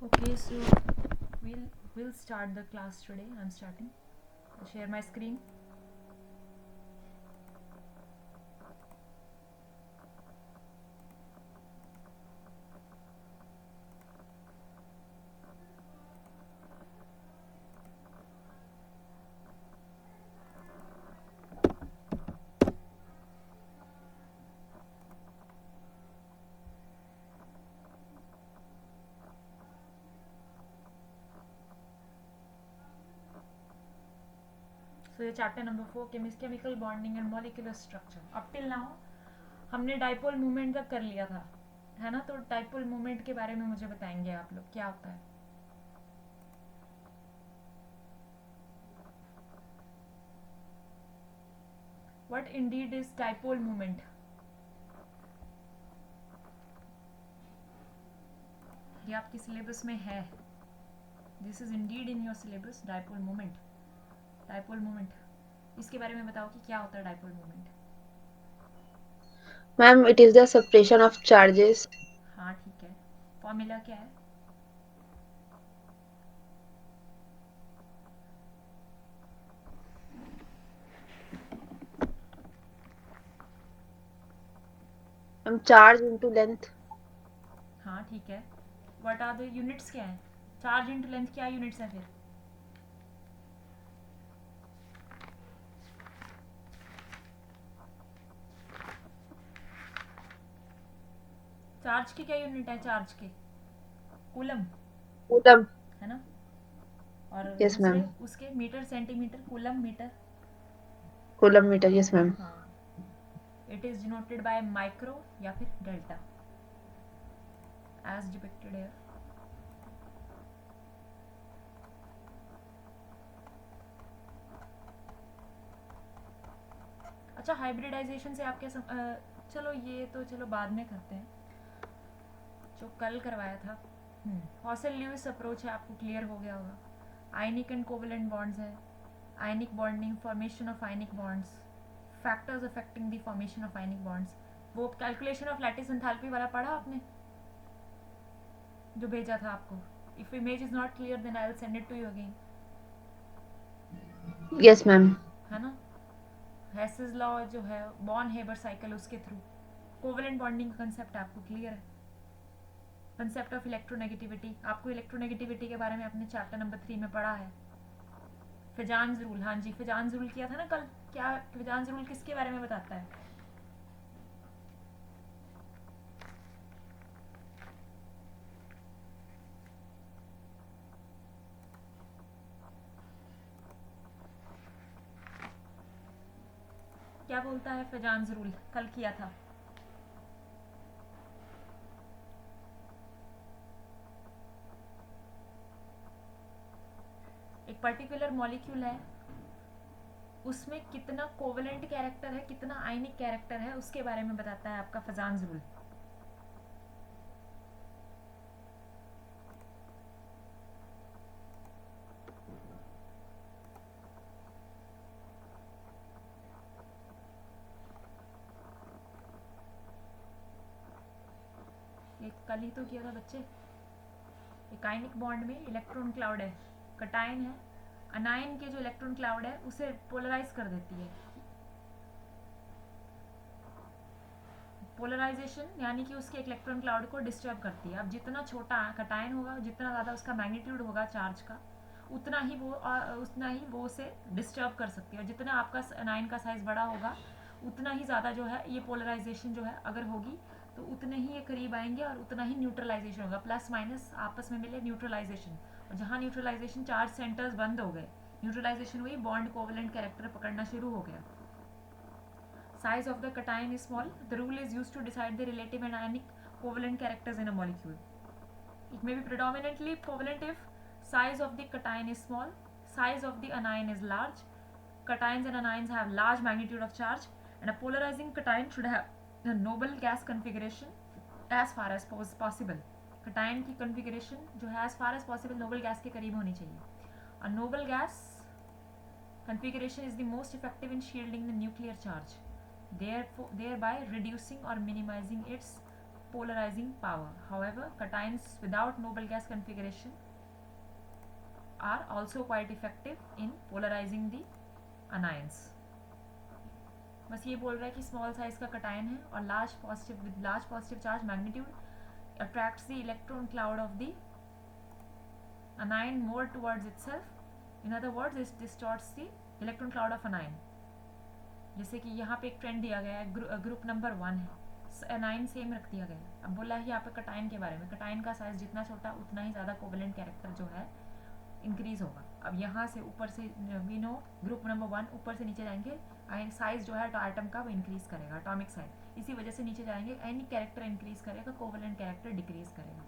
Okay, so we'll start the class today. I'm starting. I'll share my screen. So ये chapter number 4 chemical bonding and molecular structure. Up till now हमने dipole movement तक कर लिया था, है ना? तो डाइपोल मूवमेंट के बारे में मुझे बताएंगे आप लोग क्या होता है. What Indeed is dipole movement? ये आपके सिलेबस में है. This is Indeed in your syllabus. Dipole movement. Dipole movement इसके बारे में बताओ कि क्या होता है dipole movement. Ma'am, it is the separation of charges. हाँ ठीक है. फॉर्मूला क्या है? Charge into length. हाँ ठीक है. व्हाट आर द यूनिट्स क्या है? चार्ज इंटू लेंथ क्या यूनिट्स है फिर? चार्ज के क्या यूनिट है? चार्ज के कूलम, Coulomb. है ना? और Yes, दूसरे ma'am. उसके metre centimetre coulomb metre. Coulomb meter. Yes, ma'am. हाँ. It is denoted by micro या फिर डेल्टा एज डिपिक्टेड हियर. अच्छा, हाइब्रिडाइजेशन से आप क्या चलो ये तो चलो बाद में करते हैं. जो कल करवाया था हॉसल ल्यूइस अप्रोच है, आपको क्लियर हो गया होगा. आयनिक एंड कोवेलेंट बॉन्ड्स है. Ionic bonding, formation of ionic bonds, factors affecting the formation of ionic bonds. वो कैलकुलेशन ऑफ लैटिस एंथैल्पी वाला पढ़ा आपने जो भेजा था आपको? If image is not clear then I will send it to you again. Yes, ma'am. है ना? हेसेस लॉ जो है, बॉर्न हेबर साइकिल, उसके थ्रू कोवेलेंट बॉन्डिंग का कंसेप्ट आपको क्लियर है. कंसेप्ट ऑफ इलेक्ट्रोनेगेटिविटी, आपको इलेक्ट्रोनेगेटिविटी के बारे में अपने चैप्टर नंबर 3 में पढ़ा है. फिजान्स रूल, हाँ जी फिजान्स रूल किया था ना कल. क्या फिजान्स रूल किसके बारे में बताता है? क्या बोलता है फिजान्स रूल? कल किया था. एक पर्टिकुलर मॉलिक्यूल है, उसमें कितना कोवेलेंट कैरेक्टर है, कितना आयनिक कैरेक्टर है, उसके बारे में बताता है आपका फिजान्स रूल. एक कल ही तो किया था बच्चे. एक आयनिक बॉन्ड में इलेक्ट्रॉन क्लाउड है, कटायन है. अनायन के जो इलेक्ट्रॉन क्लाउड है उसे पोलराइज कर देती है. पोलराइजेशन यानी कि उसके इलेक्ट्रॉन क्लाउड को डिस्टर्ब करती है. अब जितना छोटा कटायन होगा, जितना ज़्यादा उसका मैग्नीट्यूड होगा चार्ज का, उतना ही वो उसे डिस्टर्ब कर सकती है. और जितना आपका अनायन का साइज बड़ा होगा, उतना ही ज़्यादा जो है ये पोलराइजेशन जो है अगर होगी तो उतने ही ये करीब आएंगे और उतना ही न्यूट्रलाइजेशन होगा. प्लस माइनस आपस में मिले न्यूट्रलाइजेशन. और जहाँ न्यूट्रलाइजेशन चार्ज सेंटर्स बंद हो गए, न्यूट्रलाइजेशन हुई, बॉन्ड कोवेलेंट कैरेक्टर पकड़ना शुरू हो गया. Size of the cation is small. The rule is used to decide the relative and ionic covalent characters in a molecule. It may be predominantly covalent if size of the cation is small, size of the anion is large. Cations and anions have large magnitude of charge, and a polarizing cation should have a noble gas configuration as far as possible. Cation की configuration जो है as far as possible noble gas के करीब होनी चाहिए. A noble gas configuration is the most effective in shielding the nuclear charge, thereby reducing or minimizing its polarizing power. However, cations without noble gas configuration are also quite effective in polarizing the anions. बस ये बोल रहा है कि small size का cation है और large positive with large positive charge magnitude attracts the electron cloud of the anion more towards itself. In other words, it distorts the electron cloud of anion. जैसे कि यहाँ पे एक ट्रेंड दिया गया है, ग्रुप नंबर 1 है, एनाइन सेम रख दिया गया है. अब बोला है यहाँ पे कटायन के बारे में, कटायन का साइज जितना छोटा उतना ही ज़्यादा कोवेलेंट कैरेक्टर जो है इंक्रीज होगा. अब यहाँ से ऊपर से वी नो ग्रुप नंबर 1 ऊपर से नीचे जाएंगे, साइज जो है एटम का वो इंक्रीज करेगा, एटॉमिक साइज. इसी वजह से नीचे जाएंगे, एनी कैरेक्टर इंक्रीज करेगा, कोवेलेंट कैरेक्टर डिक्रीज करेगा.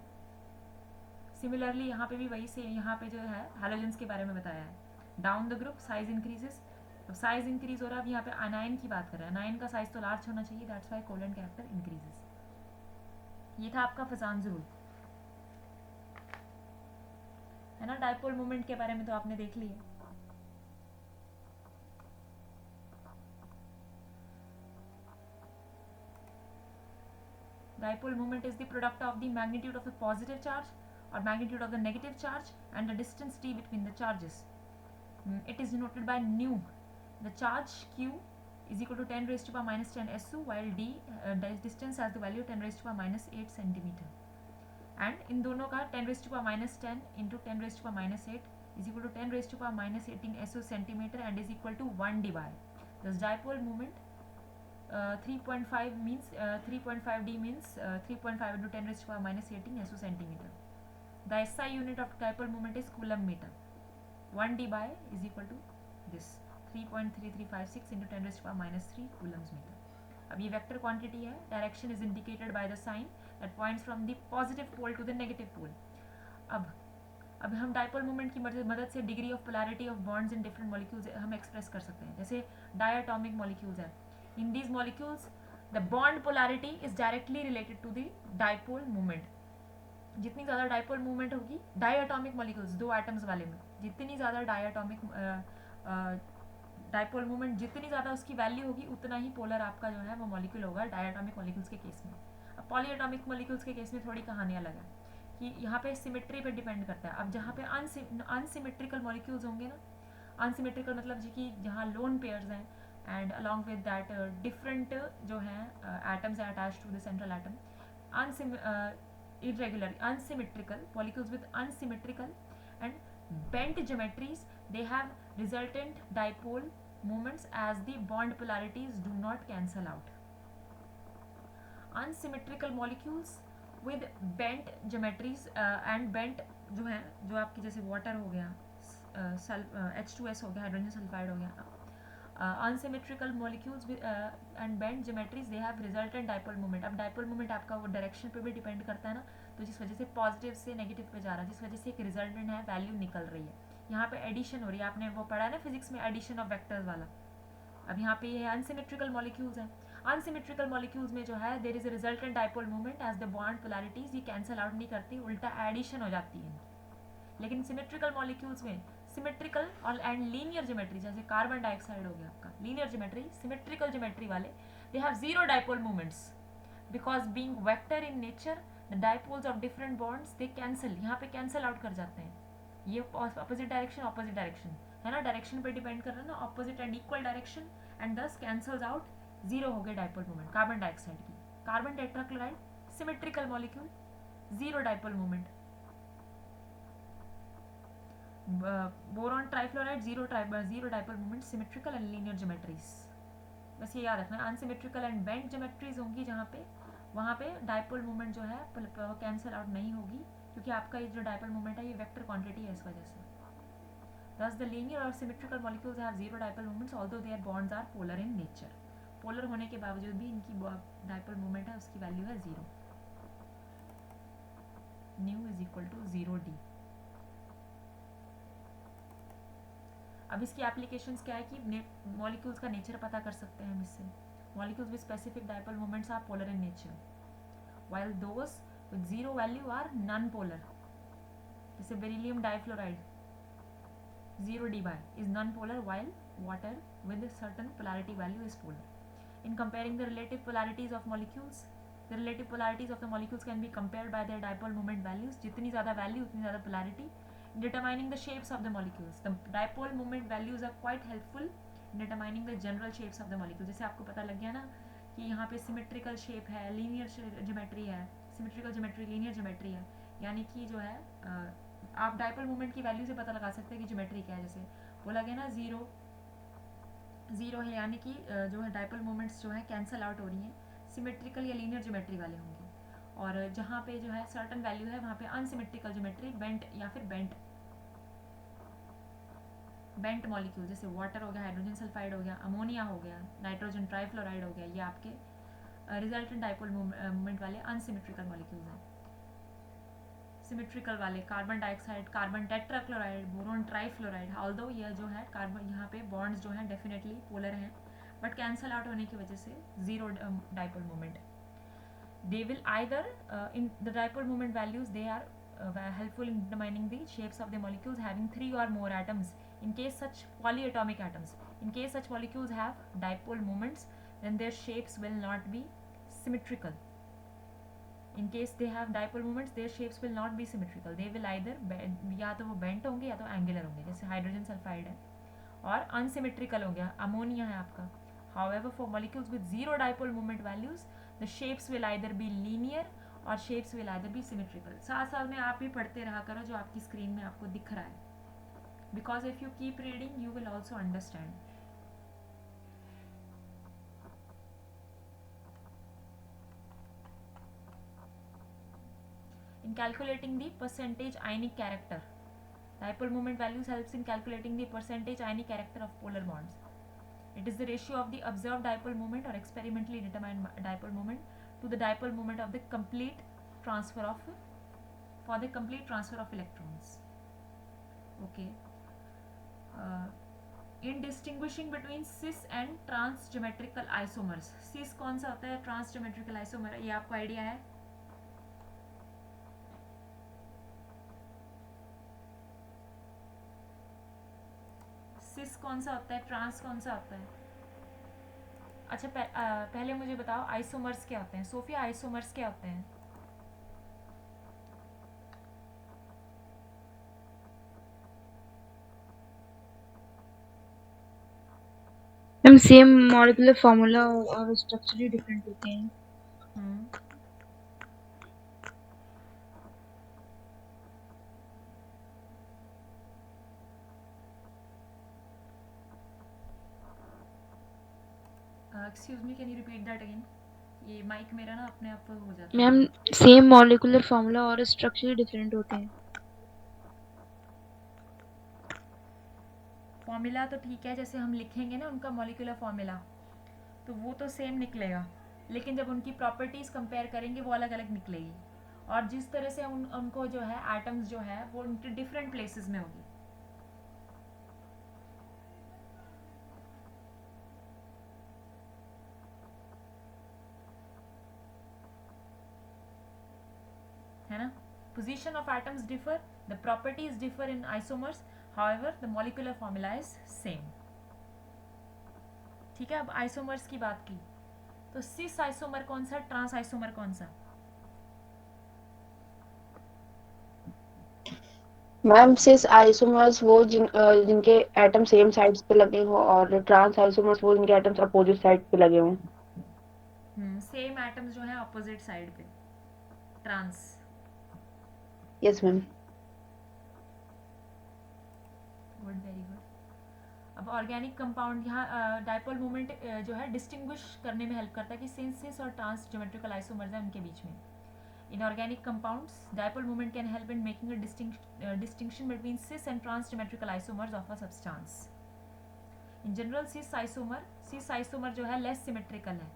सिमिलरली यहाँ पे भी वही से यहाँ पे जो है हैलोजेंस के बारे में बताया है. Down the group size increases. अब साइज इंक्रीज हो रहा है. अब यहाँ पे अनायन की बात कर रहे हैं, अनायन का साइज तो लार्ज होना चाहिए, that's why covalent character increases. ये था आपका फजान्स रूल, है ना. डायपोल मोमेंट के बारे में तो आपने देख लिया. Dipole moment is the product of the magnitude of the positive charge or magnitude of the negative charge and the distance t between the charges. It is denoted by nu. The charge q is equal to 10 raised to power minus 10 SU, while d distance has the value 10 raised to power minus 8 centimeter. And in दोनों का 10 raised to power minus 10 into 10 raised to power minus 8 is equal to 10 raised to power minus 18 SU centimeter and is equal to 1 d by. Thus dipole moment 3.5 means 3.5 d means 3.5 into 10 raised to power minus 18 SU centimeter. The SI unit of dipole moment is coulomb meter. 1 d by is equal to this 3.3356 into 10 raised to power minus 3 coulombs meter. अब ये vector quantity है. Direction is indicated by the sign that points from the positive pole to the negative pole. अब हम dipole moment की मदद से degree of polarity of bonds in different molecules हम express कर सकते हैं. जैसे डायटॉमिक मॉलिक्यूल्स है, in these molecules the bond polarity is directly related to the dipole moment. जितनी ज़्यादा डायपोल मूवमेंट होगी डायटॉमिक मॉलिक्यूल्स, दो एटम्स वाले में, जितनी ज़्यादा डायटॉमिक डायपोल मूवमेंट जितनी ज़्यादा उसकी वैल्यू होगी उतना ही पोलर आपका जो है वो मॉलिक्यूल होगा डायटॉमिक मॉलिक्यूल्स के केस में. अब पॉलीएटॉमिक मॉलिक्यूल्स के केस में थोड़ी कहानी अलग है कि यहाँ पे सिमेट्री पे डिपेंड करता है. अब जहाँ पे अनसिमेट्रिकल मॉलिक्यूल्स होंगे ना, अनसिमेट्रिकल मतलब जी कि जहाँ लोन पेयर्स हैं and along with that different जो हैं atoms are attached to the central atom, irregular unsymmetrical molecules with unsymmetrical and bent geometries, they have resultant dipole moments as the bond polarities do not cancel out. Unsymmetrical molecules with bent geometries and bent जो हैं, जो आपकी जैसे water हो गया, H2S हो गया, hydrogen sulphide हो गया, unsymmetrical molecules with and bent geometries they have resultant dipole moment. अब dipole moment आपका वो डायरेक्शन पे भी डिपेंड करता है ना, तो जिस वजह से पॉजिटिव से नेगेटिव पे जा रहा है, जिस वजह से एक रिजल्टेंट है वैल्यू निकल रही है. यहाँ पे एडिशन हो रही है, आपने वो पढ़ा है ना फिजिक्स में, एडिशन ऑफ वेक्टर्स वाला. अब यहाँ पे ये है अनसिमेट्रिकल मॉलिक्यूल्स हैं. अनसिमेट्रिकल मॉलिक्यूल्स में जो है there is a resultant dipole moment as the bond polarities ये कैंसल आउट नहीं करती, उल्टा एडिशन हो जाती है. लेकिन सिमेट्रिकल मॉलिक्यूल्स में सिमेट्रिकल और एंड लीनियर ज्योमेट्री, जैसे कार्बन डाइऑक्साइड हो गया आपका लीनियर ज्योमेट्री, सिमेट्रिकल ज्योमेट्री वाले they have zero dipole moments because being vector in nature the dipoles of different bonds they cancel, यहाँ पे कैंसिल आउट कर जाते हैं. ये अपोजिट डायरेक्शन है ना, डायरेक्शन पे डिपेंड कर रहा है ना, opposite and equal direction and दस कैंसल्स आउट, जीरो हो गए डायपोल मोमेंट. कार्बन डाइऑक्साइड की, carbon tetrachloride symmetrical molecule, zero dipole moment. Boron trifluoride zero dipole moment, symmetrical and linear geometries. बस ये याद रखना, अनसिमेट्रिकल एंड बेंट ज्योमेट्रीज होंगी जहाँ पे, वहाँ पे डायपोल मोमेंट जो है कैंसिल आउट नहीं होगी, क्योंकि आपका ये जो डायपोल मोमेंट है ये वेक्टर क्वांटिटी है इस वजह से. Thus the linear or symmetrical molecules have zero dipole moments although their bonds are polar in nature. Polar होने के बावजूद भी इनकी डायपोल मोमेंट है उसकी वैल्यू है zero. Mu is equal to 0d. अब इसकी एप्लीकेशंस क्या है कि मॉलिक्यूल्स का नेचर पता कर सकते हैं हम इससे. Molecules with specific dipole moments are polar in nature while those with zero value are non polar. जैसे beryllium difluoride 0d by is non-polar while water with a certain polarity value is polar. In comparing the relative polarities of molecules, The relative polarities of the molecules can be compared by their dipole moment values. जितनी ज़्यादा value उतनी ज़्यादा polarity. Determining the shapes of the molecules. The dipole moment values are quite helpful in determining the general shapes of the molecule. जैसे आपको पता लग गया ना कि यहाँ पे सिमेट्रिकल शेप है, लीनियर ज्योमेट्री है, सिमेट्रिकल ज्योमेट्री, लीनियर ज्योमेट्री है, यानी कि जो है आप डाइपोल मोमेंट की वैल्यू से पता लगा सकते हैं कि ज्योमेट्री क्या है. जैसे बोला गया ना जीरो जीरो है, यानी कि जो है डाइपोल मोमेंट्स जो है कैंसल आउट हो रही हैं, सिमेट्रिकल या लीनियर ज्योमेट्री वाले होंगे. और जहाँ पे जो है सर्टन वैल्यू है वहाँ पे अनसिमेट्रिकल ज्योमेट्री, बेंट या फिर बेंट मॉलिक्यूल, जैसे वाटर हो गया, हाइड्रोजन सल्फाइड हो गया, अमोनिया हो गया, नाइट्रोजन ट्राइफ्लोराइड हो गया, ये आपके रिजल्टेंट डाइपोल मोमेंट वाले अनसिमेट्रिकल मॉलिक्यूल्स हैं. सिमेट्रिकल वाले carbon dioxide, carbon tetrachloride, boron trifluoride, although यह जो है कार्बन यहाँ पे बॉन्ड्स जो हैं डेफिनेटली पोलर हैं, बट कैंसल आउट होने की वजह से zero dipole moment. They will either in the dipole moment values, they are helpful in determining the shapes of the molecules having 3 or more atoms. In case such polyatomic atoms, in case such molecules have dipole moments, then their shapes will not be symmetrical. In case they have dipole moments, their shapes will not be symmetrical. They will either या तो वो bent होंगे या तो angular होंगे, जैसे hydrogen sulphide है, और unsymmetrical हो गया, अमोनिया है आपका. However, for molecules with zero dipole moment values, the shapes will either be linear और shapes will either be symmetrical. साथ साथ में आप भी पढ़ते रहा करो जो आपकी स्क्रीन में आपको दिख रहा है, because if you keep reading you will also understand. In calculating the percentage ionic character, dipole moment values helps in calculating the percentage ionic character of polar bonds. It is the ratio of the observed dipole moment or experimentally determined dipole moment to the dipole moment of the complete transfer of electrons. Okay. In distinguishing between cis and trans geometrical isomers, cis कौन सा होता है, trans geometrical isomer, ये आपको idea है? cis कौन सा होता है, trans कौन सा होता है? अच्छा पहले मुझे बताओ आइसोमर्स क्या होते हैं. सोफिया आइसोमर्स क्या होते हैं? मैम सेम मॉलिक्यूलर फार्मूला और स्ट्रक्चर ही डिफरेंट होते हैं. Excuse me, can you repeat that again? ये माइक मेरा ना अपने आप हो जाता है. मैम सेम मॉलिक्यूलर फार्मूला और स्ट्रक्चर ही डिफरेंट होते हैं. फॉर्मूला तो ठीक है, जैसे हम लिखेंगे ना उनका मॉलिक्यूलर फॉर्मूला तो वो तो सेम निकलेगा, लेकिन जब उनकी प्रॉपर्टीज़ कंपेयर करेंगे वो अलग अलग निकलेगी, और जिस तरह से उनको जो है एटम्स जो है वो उनके डिफरेंट प्लेसेस में होगी. है ना? Position of atoms differ, the properties differ in isomers, however the molecular formula is same. ठीक है, अब आइसोमर्स की बात की तो सिस आइसोमर कौन सा, ट्रांस आइसोमर कौन सा? मैम सिस आइसोमर्स वो जिनके एटम सेम साइड्स पे लगे हो, और ट्रांस आइसोमर्स वो जिनके एटम्स अपोजिट साइड पे लगे हों. सेम एटम्स जो है अपोजिट साइड पे, trans. Yes ma'am. Good, very good. अब ऑर्गेनिक कंपाउंड यहाँ डाइपोल मोमेंट जो है डिस्टिंग्विश करने में हेल्प करता है कि सिंसिस और ट्रांस ज्योमेट्रिकल आइसोमर्स हैं उनके बीच में. In organic compounds, dipole moment can help in making a distinction between cis and trans geometrical isomers of a substance. In general, cis isomer जो है less symmetrical है.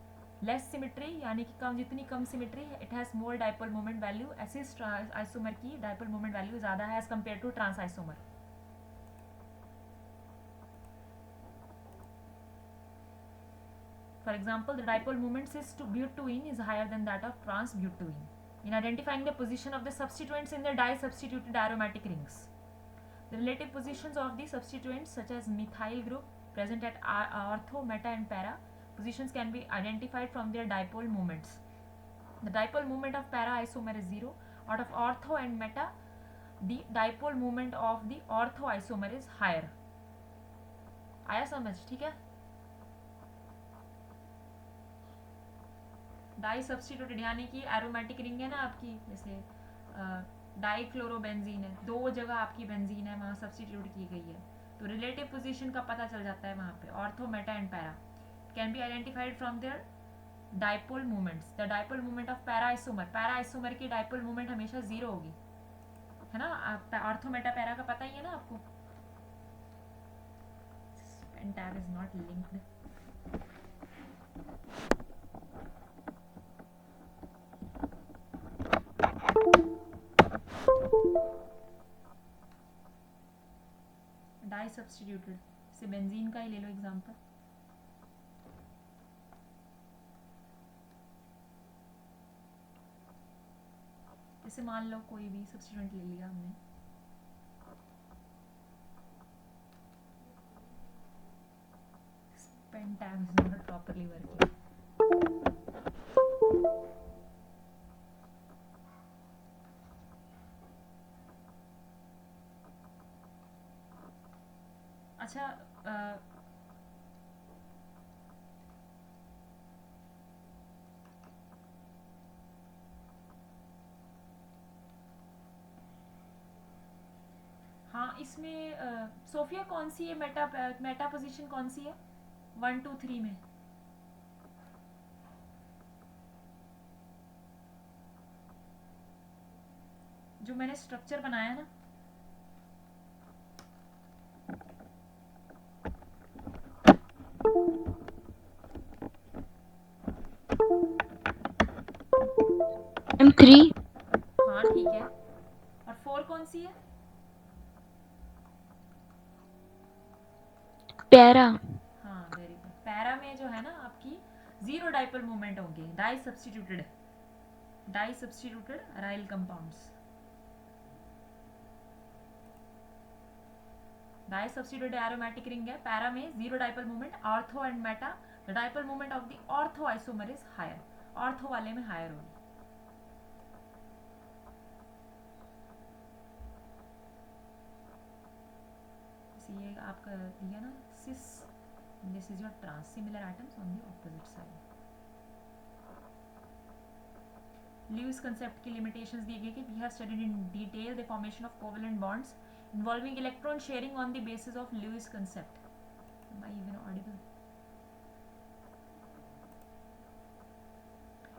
Less symmetry यानी कि कम, जितनी कम symmetry, it has more dipole moment value. cis isomer की dipole moment value ज़्यादा है as compared to trans isomer. For example, the dipole moment cis to butene is higher than that of trans butene. In identifying the position of the substituents in the di-substituted aromatic rings, the relative positions of the substituents such as methyl group present at ortho, meta and para positions can be identified from their dipole moments. The dipole moment of para isomer is 0. Out of ortho and meta, the dipole moment of the ortho isomer is higher. आया समझ? ठीक है. Die substituted यानी कि aromatic ring है ना आपकी, जैसे डाइक्लोरोबेंजीन है, 2 जगह आपकी बेंजीन है, वहाँ सब्स्टिट्यूट की गई है, तो रिलेटिव पोजीशन का पता चल जाता है वहाँ पे. Ortho, meta and para can be identified from there dipole movements. The dipole movement of para isomer की डाइपोल मूवमेंट हमेशा 0 होगी, है ना. ऑर्थो, मेटा, पैरा का पता ही है ना आपको. पेंटाग is not linked. Di substituted से बेंजीन का ही ले लो एग्जांपल. जैसे मान लो कोई भी सब्स्टिट्यूएंट ले लिया हमने, पेंटाग इज नॉट प्रॉपर्ली वर्किंग. अच्छा, हाँ इसमें सोफिया कौन सी है, मेटा पोजीशन कौन सी है 1 2 3 में? जो मैंने स्ट्रक्चर बनाया ना, M3. हाँ ठीक है. और 4 कौन सी है? पैरा. हाँ वेरी गुड. पैरा में जो है ना आपकी 0 डाइपोल मूवमेंट होंगे. Di substituted aryl compounds. Di substituted aromatic ring है. पैरा में 0 dipole movement. Ortho and meta, the dipole movement of the ortho isomer is higher. Ortho वाले में हायर होगी. ये आपका दिया ना cis, this is your trans similar atoms on the opposite side. Lewis concept की लिमिटेशंस दी गई कि we have studied in detail the formation of covalent bonds involving electron sharing on the basis of Lewis concept. Am I even audible?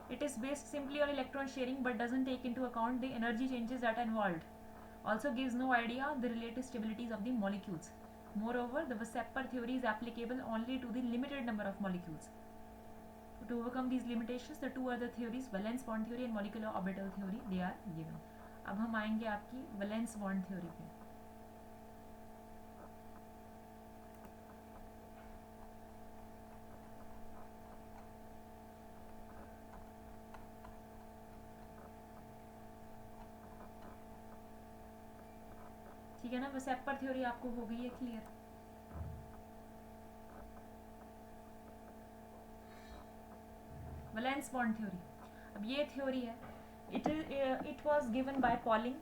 It is based simply on electron sharing but doesn't take into account the energy changes that are involved. Also gives no idea the relative stabilities of the molecules. Moreover, the Weisspur theory is applicable only to the limited number of molecules. To overcome these limitations, the 2 other theories, valence bond theory and molecular orbital theory, they are given. अब हम आएंगे आपकी valence bond theory पे. ठीक है ना. VSEPR theory आपको हो गई है क्लियर. वैलेंस बॉन्ड थ्योरी, अब ये थ्योरी है, it was given by Pauling.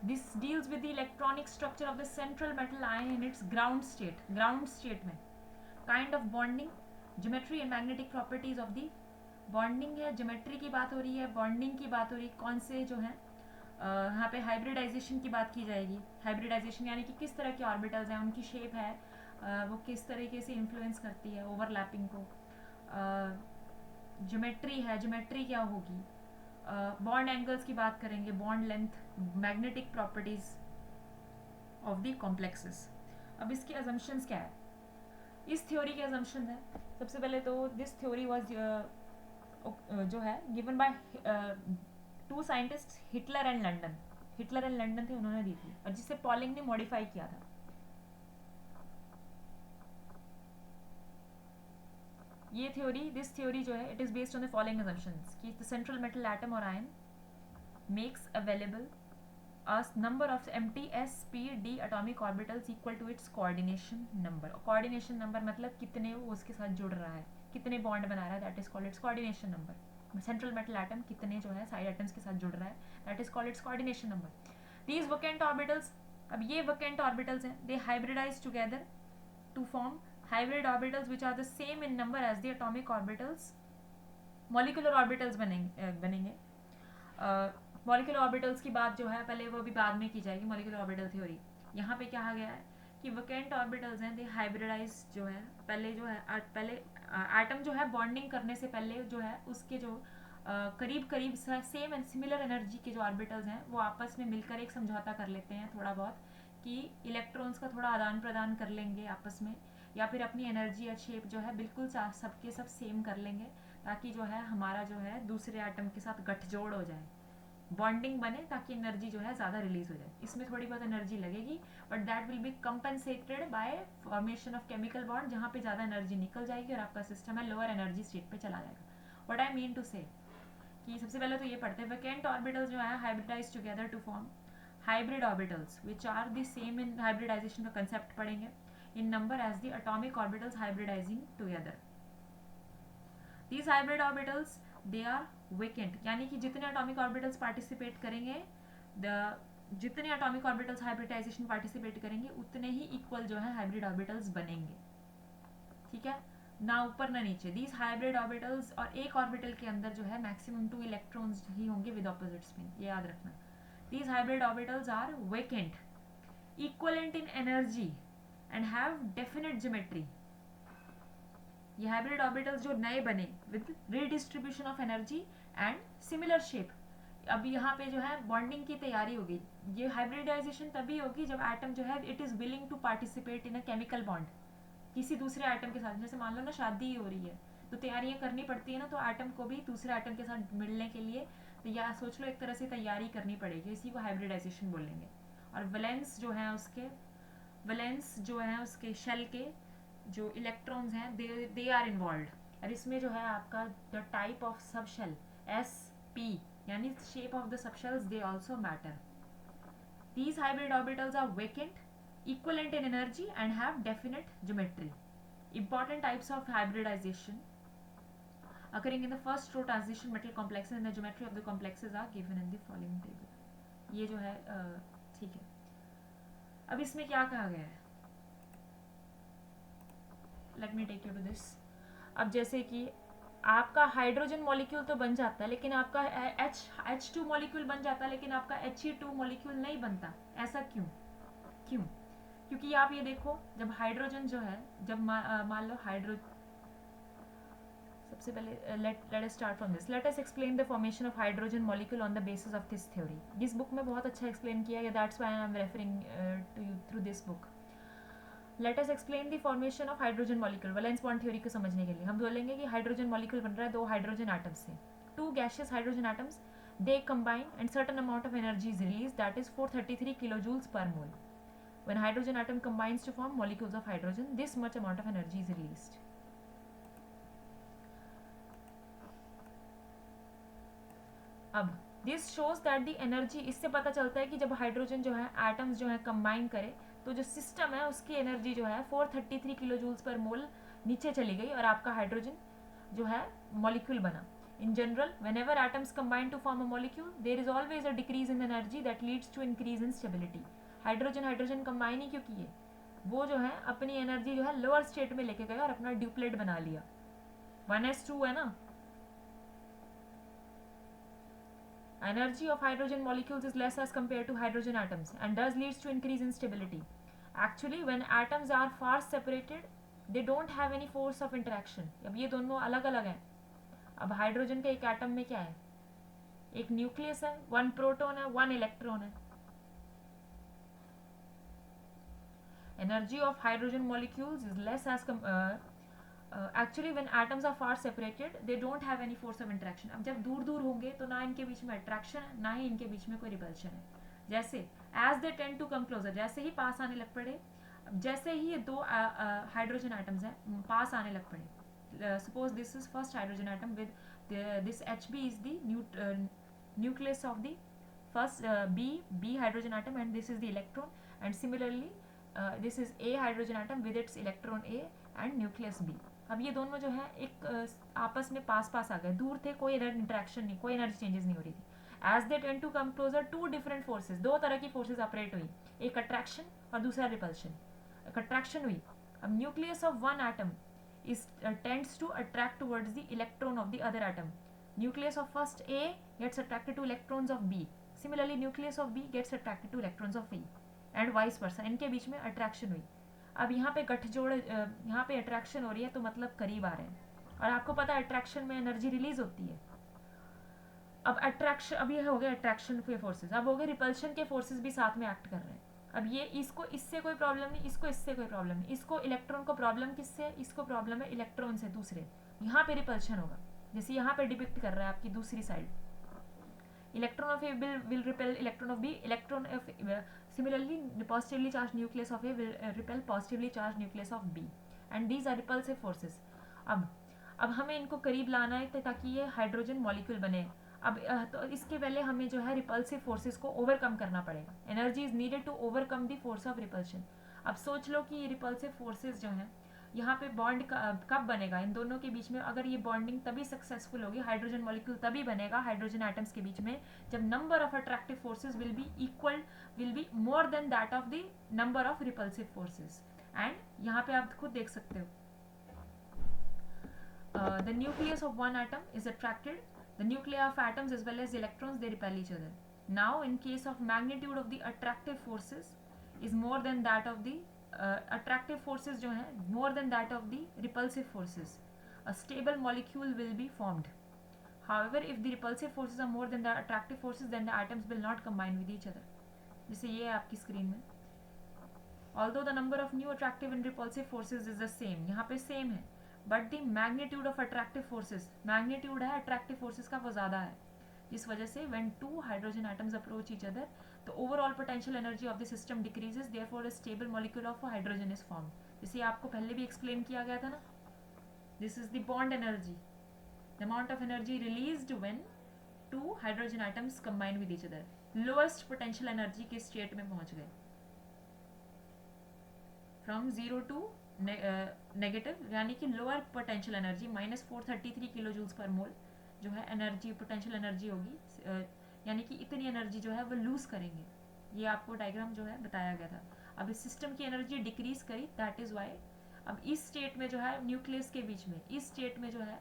This deals with the electronic structure of the central metal ion in its ground state में. Kind of bonding, geometry and magnetic properties of the bonding है. Geometry की बात हो रही है, bonding की बात हो रही है. कौन से जो है यहाँ पे हाइब्रिडाइजेशन की बात की जाएगी. हाइब्रिडाइजेशन यानी कि किस तरह के ऑर्बिटल्स हैं, उनकी शेप है, वो किस तरीके से इन्फ्लुएंस करती है ओवरलैपिंग को. ज्योमेट्री है, ज्योमेट्री क्या होगी. बॉन्ड एंगल्स की बात करेंगे, bond length, magnetic properties of the complexes. अब इसके अजम्पशंस क्या है, इस थ्योरी के अजम्पशन है. सबसे पहले तो दिस थ्योरी वाज जो है given by 2 scientist, Hitler and London थे, उन्होंने दी थी, और जिसे पॉलिंग ने मॉडिफाई किया था. ये थ्योरी, दिस थ्योरी जो है, it is based on the following assumptions कि द सेंट्रल मेटल एटम और ion makes available a number of empty sp_d atomic orbitals equal to its coordination number. coordination number मतलब कितने वो उसके साथ जुड़ रहा है, कितने बॉन्ड बना रहा है, that is called its coordination number. Central metal atom कितने जो है साइड एटम्स के साथ जुड़ रहा है, that is called its coordination number. These vacant orbitals, अब ये वैकेंट ऑर्बिटल्स हैं, they hybridize together to form hybrid orbitals which are the same in number as the atomic orbitals. Molecular orbitals बनेंगे. Molecular orbitals की बात जो है पहले वो भी बाद में की जाएगी, मॉलिक्यूलर ऑर्बिटल थ्योरी. यहाँ पे क्या कहा गया है कि वैकेंट ऑर्बिटल्स हैं, दे हाइब्रिडाइज जो है पहले जो है पहले एटम जो है बॉन्डिंग करने से पहले जो है उसके जो करीब करीब सेम एंड सिमिलर एनर्जी के जो ऑर्बिटल्स हैं वो आपस में मिलकर एक समझौता कर लेते हैं थोड़ा बहुत, कि इलेक्ट्रॉन्स का थोड़ा आदान प्रदान कर लेंगे आपस में, या फिर अपनी एनर्जी या शेप जो है बिल्कुल सबके सब सेम कर लेंगे, ताकि जो है हमारा जो है दूसरे एटम के साथ गठजोड़ हो जाए, बॉन्डिंग बने, ताकि एनर्जी जो है ज़्यादा रिलीज हो जाए. इसमें थोड़ी बहुत एनर्जी लगेगी, but that will be compensated bye formation of chemical bond, जहाँ पे ज़्यादा एनर्जी निकल जाएगी और आपका सिस्टम है लोअर एनर्जी स्टेट पे चला जाएगा. व्हाट आई मीन टू से कि सबसे पहले तो ये पढ़ते हैं वैकेंट ऑर्बिटल्स जो है hybridize together to form hybrid orbitals which are the same in hybridization का कंसेप्ट पढ़ेंगे in number as the atomic orbitals hybridizing together. These hybrid orbitals they are vacant, यानी कि जितने एटॉमिक ऑर्बिटल्स पार्टिसिपेट करेंगे, जितने atomic orbitals hybridisation participate करेंगे उतने ही equal जो है हाइब्रिड ऑर्बिटल्स बनेंगे. ठीक है ना, ऊपर ना नीचे. दीज हाइब्रिड ऑर्बिटल्स, और एक ऑर्बिटल के अंदर जो है मैक्सिमम 2 इलेक्ट्रॉन्स ही होंगे विद ऑपोजिट स्पिन, ये याद रखना. These hybrid orbitals are vacant, equivalent in energy and have definite geometry. ये हाइब्रिड ऑर्बिटल्स जो नए बने with redistribution of energy and similar shape. अब यहाँ पे जो है बॉन्डिंग की तैयारी होगी. ये हाइब्रिडाइजेशन तभी होगी जब एटम जो है it is willing to participate in a chemical bond किसी दूसरे एटम के साथ. जैसे मान लो ना शादी हो रही है तो तैयारियां करनी पड़ती है ना, तो एटम को भी दूसरे एटम के साथ मिलने के लिए तो या सोच लो एक तरह से तैयारी करनी पड़ेगी, इसी को हाइब्रिडाइजेशन बोलेंगे. और वैलेंस जो है उसके शेल के जो इलेक्ट्रॉन्स हैं दे आर इन्वॉल्व. और इसमें जो है आपका the type of sub shell s p यानी shape of the sub shells they also matter. These hybrid orbitals are vacant, equivalent in energy and have definite geometry. Important types of hybridization occurring in the first row transition metal complexes and the geometry of the complexes are given in the following table. ये जो है ठीक है. अब इसमें क्या कहा गया है, let me take you to this. अब जैसे कि आपका हाइड्रोजन मॉलिक्यूल तो बन जाता है, लेकिन आपका H2 मॉलिक्यूल बन जाता है, लेकिन आपका He2 मॉलिक्यूल नहीं बनता. ऐसा क्यों? क्योंकि आप ये देखो, जब हाइड्रोजन जो है, जब मान लो सबसे पहले let us start from this. Let us explain the formation of hydrogen molecule on the basis of this theory. This book में बहुत अच्छा एक्सप्लेन किया है, that's why I am referring to you through this book. Let us explain the formation of hydrogen molecule. Valence bond theory को समझने के लिए हम बोलेंगे कि हाइड्रोजन मॉलिक्यूल बन रहा है 2 हाइड्रोजन एटम्स से. 2 gaseous hydrogen atoms, they combine and certain amount of energy is released, that is 433 kilojoules per mole. When hydrogen atom combines to form molecules of hydrogen, this much amount of energy is released. अब this shows that the energy, इससे पता चलता है कि जब hydrogen जो है atoms जो है कंबाइन करे तो जो सिस्टम है उसकी एनर्जी जो है 433 किलो जूल्स पर मोल नीचे चली गई और आपका हाइड्रोजन जो है मॉलिक्यूल बना. In general, whenever atoms combine to form a molecule, there is always a decrease in energy that leads to increase in stability. Hydrogen combine ही क्यों किए, वो जो है अपनी एनर्जी जो है लोअर स्टेट में लेके गए और अपना ड्यूप्लेट बना लिया. 1s2 है ना. Energy of hydrogen molecules is less as compared to hydrogen atoms and thus leads to increase in stability. Actually, when atoms are far separated, they don't have any force of interaction. अब ये दोनों अलग अलग हैं. अब hydrogen के एक atom में क्या है, एक न्यूक्लियस है, 1 प्रोटॉन है, 1 इलेक्ट्रॉन है. Energy of hydrogen molecules is less as actually when atoms are far separated, they don't have any force of interaction. अब जब दूर दूर होंगे तो ना इनके बीच में अट्रैक्शन है, ना ही इनके बीच में कोई रिपल्शन है. जैसे as they tend to come closer, जैसे ही पास आने लग पड़े, जैसे ही ये 2 हाइड्रोजन एटम्स हैं पास आने लग पड़े. Suppose this is first hydrogen atom with this Hb is the nucleus of the first B hydrogen atom, and this is the electron, and similarly this is A hydrogen atom with its electron A and nucleus B. अब ये दोनों जो है एक आपस में पास पास आ गए, दूर थे, कोई इंटरेक्शन नहीं, कोई एनर्जी चेंजेस नहीं हो रही थी। As they tend to come closer, to different forces, दो तरह की फोर्सेज ऑपरेट हुई, एक अट्रैक्शन और दूसरा रिपल्शन। एक अट्रैक्शन हुई, अब nucleus of one atom is tends to attract towards the electron of the other atom. Nucleus of first A gets attracted to electrons of B. Similarly, nucleus of B gets attracted to electrons of E and vice versa. इनके बीच में attraction हुई। अब यहाँ पे गठजोड़, यहाँ पे attraction हो रही है तो मतलब करीब आ रहे हैं, और आपको पता है अट्रैक्शन में एनर्जी रिलीज होती है। अब अट्रैक्शन, अब ये हो गए अट्रैक्शन के फोर्सेज, अब हो गए रिपल्शन के फोर्सेज भी साथ में एक्ट कर रहे हैं। अब ये इसको इससे कोई प्रॉब्लम नहीं, इसको इससे कोई प्रॉब्लम नहीं, इसको इलेक्ट्रॉन को प्रॉब्लम किससे, इसको प्रॉब्लम है इलेक्ट्रॉन से दूसरे, यहाँ पे रिपल्शन होगा, जैसे यहाँ पे डिपिक्ट कर रहा है आपकी दूसरी side. Electron of A will repel electron of B, electron of similarly positively charge nucleus of A will repel positively charge nucleus of B, and these are repulsive forces. अब हमें इनको करीब लाना है ताकि ये हाइड्रोजन मॉलिक्यूल बने। अब तो इसके पहले हमें जो है रिपल्सिव फोर्सेस को ओवरकम करना पड़ेगा। Energy is needed to overcome the force of repulsion. अब सोच लो कि ये रिपल्सिव फोर्सेस जो हैं, यहाँ पे बॉन्ड कब बनेगा इन दोनों के बीच में, अगर ये बॉन्डिंग तभी सक्सेसफुल होगी, हाइड्रोजन मॉलिक्यूल तभी बनेगा हाइड्रोजन एटम्स के बीच में, जब number of attractive forces will be more than that of the number of repulsive forces. And यहाँ पे आप खुद देख सकते हो, the nucleus of one atom is attracted, the nuclei of atoms as well as electrons, they repel each other. Now in case of magnitude of the attractive forces is more than that of the attractive forces जो है more than that of the repulsive forces, a stable molecule will be formed. However, if the repulsive forces are more than the attractive forces, then the atoms will not combine with each other. जैसे ये है आपकी screen में, although the number of new attractive and repulsive forces is the same, यहाँ पे same है, but the magnitude of attractive forces, magnitude है attractive forces का वो ज़्यादा है, जिस वजह से when two hydrogen atoms approach each other, the overall potential energy of the system decreases, therefore a stable molecule of hydrogen is form. जैसे आपको पहले भी एक्सप्लेन किया गया था ना, this is the bond energy, the amount of energy released when two hydrogen atoms combine with each other. Lowest potential energy के state में पहुंच गए, फ्रॉम 0 टू नेगेटिव, यानी कि lower potential energy -433 kilo joules per mole जो है energy, potential energy होगी, यानी कि इतनी एनर्जी जो है वो लूज करेंगे। ये आपको डायग्राम जो है बताया गया था। अब इस सिस्टम की एनर्जी डिक्रीज करी, दैट इज वाई अब इस स्टेट में जो है न्यूक्लियस के बीच में, इस स्टेट में जो है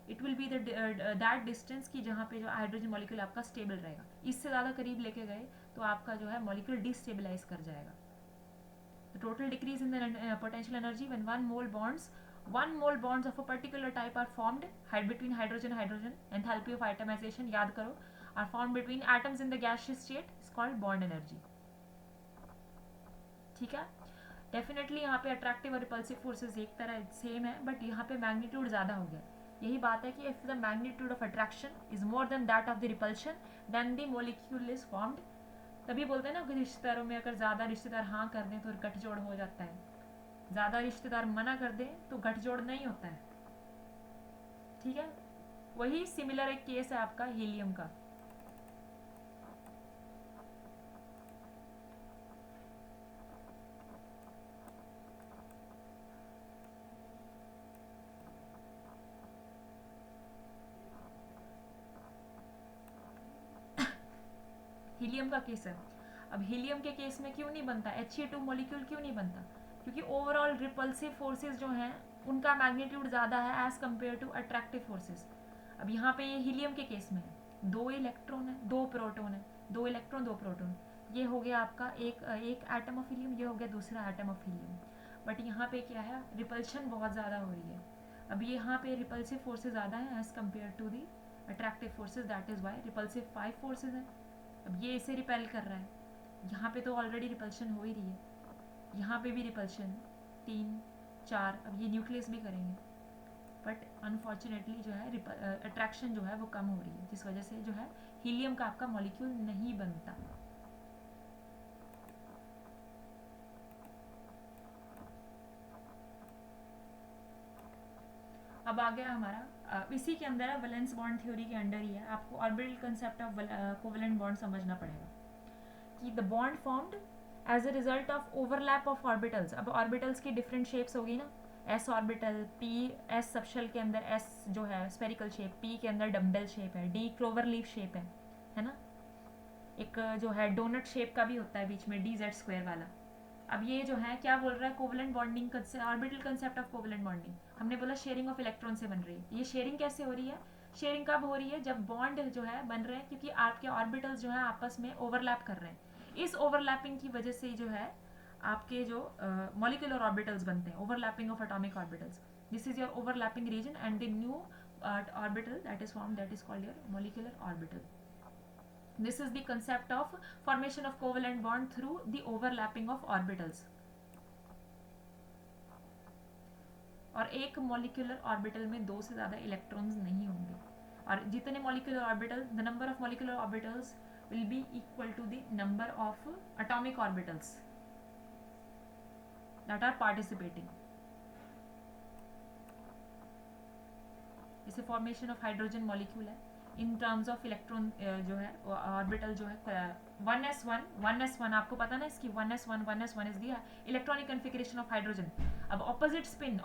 it will be that distance की जहाँ पे जो हाइड्रोजन मॉलिक्यूल आपका स्टेबल रहेगा। इससे ज़्यादा करीब लेके गए तो आपका जो है मॉलिक्यूल डिस्टेबलाइज कर जाएगा। The total decrease in the potential energy when one mole bonds of a particular type are formed between hydrogen enthalpy of atomization याद करो, are formed between atoms in the gaseous state is called bond energy। ठीक है, definitely यहाँ पे attractive और repulsive forces एक तरह same है, बट यहाँ पे मैग्नीट्यूड ज़्यादा हो गया। यही बात है कि if the magnitude of attraction is more than that of the repulsion, then the molecule is formed. तभी बोलते हैं ना कि रिश्तेदारों में अगर ज़्यादा रिश्तेदार हाँ कर दें तो गठजोड़ हो जाता है, ज़्यादा रिश्तेदार मना कर दें तो गठजोड़ नहीं होता है। ठीक है, वही सिमिलर एक केस है आपका हीलियम का। हीलियम का केस है। अब हीलियम के केस में क्यों नहीं बनता He2 मॉलिक्यूल, क्यों नहीं बनता? क्योंकि ओवरऑल रिपल्सिव फोर्सेस जो हैं उनका मैग्नीट्यूड ज़्यादा है as compare to attractive forces. अब यहाँ पे ये हीलियम के केस में है, 2 इलेक्ट्रॉन है 2 प्रोटॉन है, 2 इलेक्ट्रॉन 2 प्रोटॉन, ये हो गया आपका एक एटम ऑफ हीलियम, ये हो गया दूसरा एटम ऑफ हीलियम। बट यहाँ पे क्या है, रिपल्शन बहुत ज़्यादा हो रही है। अब यहाँ पे रिपल्सिव फोर्सेज ज़्यादा है as compare to the attractive forces, that is why repulsive 5 forces है। अब ये इसे रिपेल कर रहा है, यहाँ पे तो ऑलरेडी रिपल्शन हो ही रही है, यहाँ पे भी रिपल्शन 3 4, अब ये न्यूक्लियस भी करेंगे, बट अनफॉर्चुनेटली जो है अट्रैक्शन जो है वो कम हो रही है, जिस वजह से जो है हीलियम का आपका मॉलिक्यूल नहीं बनता। अब आ गया हमारा इसी के अंदर है, वैलेंस बॉन्ड थ्योरी के अंडर ही है। आपको orbital concept of covalent bond समझना पड़ेगा कि the bond formed as a result of overlap of orbitals. अब ऑर्बिटल्स की डिफरेंट शेप्स होगी ना, s orbital, p s subshell के अंदर एस जो है स्फेरिकल शेप, पी के अंदर डम्बेल शेप है, डी क्लोवर लीफ शेप है ना। एक जो है डोनट शेप का भी होता है बीच में, डी जेड स्क्वायर वाला। अब ये जो है क्या बोल रहा है, covalent bonding, orbital concept of covalent bonding. हमने बोला शेयरिंग ऑफ इलेक्ट्रॉन से बन रही है। ये शेयरिंग कैसे हो रही है, शेयरिंग कब हो रही है, जब बॉन्ड जो है बन रहे हैं, क्योंकि आपके ऑर्बिटल्स जो है आपस में ओवरलैप कर रहे हैं। इस ओवरलैपिंग की वजह से जो है आपके जो मॉलिक्यूलर ऑर्बिटल्स बनते हैं, overlapping of atomic orbitals. This is your overlapping region and the new orbital that is formed, that is called your molecular orbital. This is the concept of formation of covalent bond through the overlapping of orbitals. और एक molecular orbital में दो से ज़्यादा electrons नहीं होंगे, और जितने molecular orbital, the number of molecular orbitals will be equal to the number of atomic orbitals that are participating. जैसे फॉर्मेशन ऑफ हाइड्रोजन मॉलिक्यूल है, इन टर्म्स ऑफ इलेक्ट्रॉन जो है ऑर्बिटल जो है 1s1 आपको पता ना इसकी 1s1 is the electronic configuration of hydrogen. अब ऑपोजिट स्पिन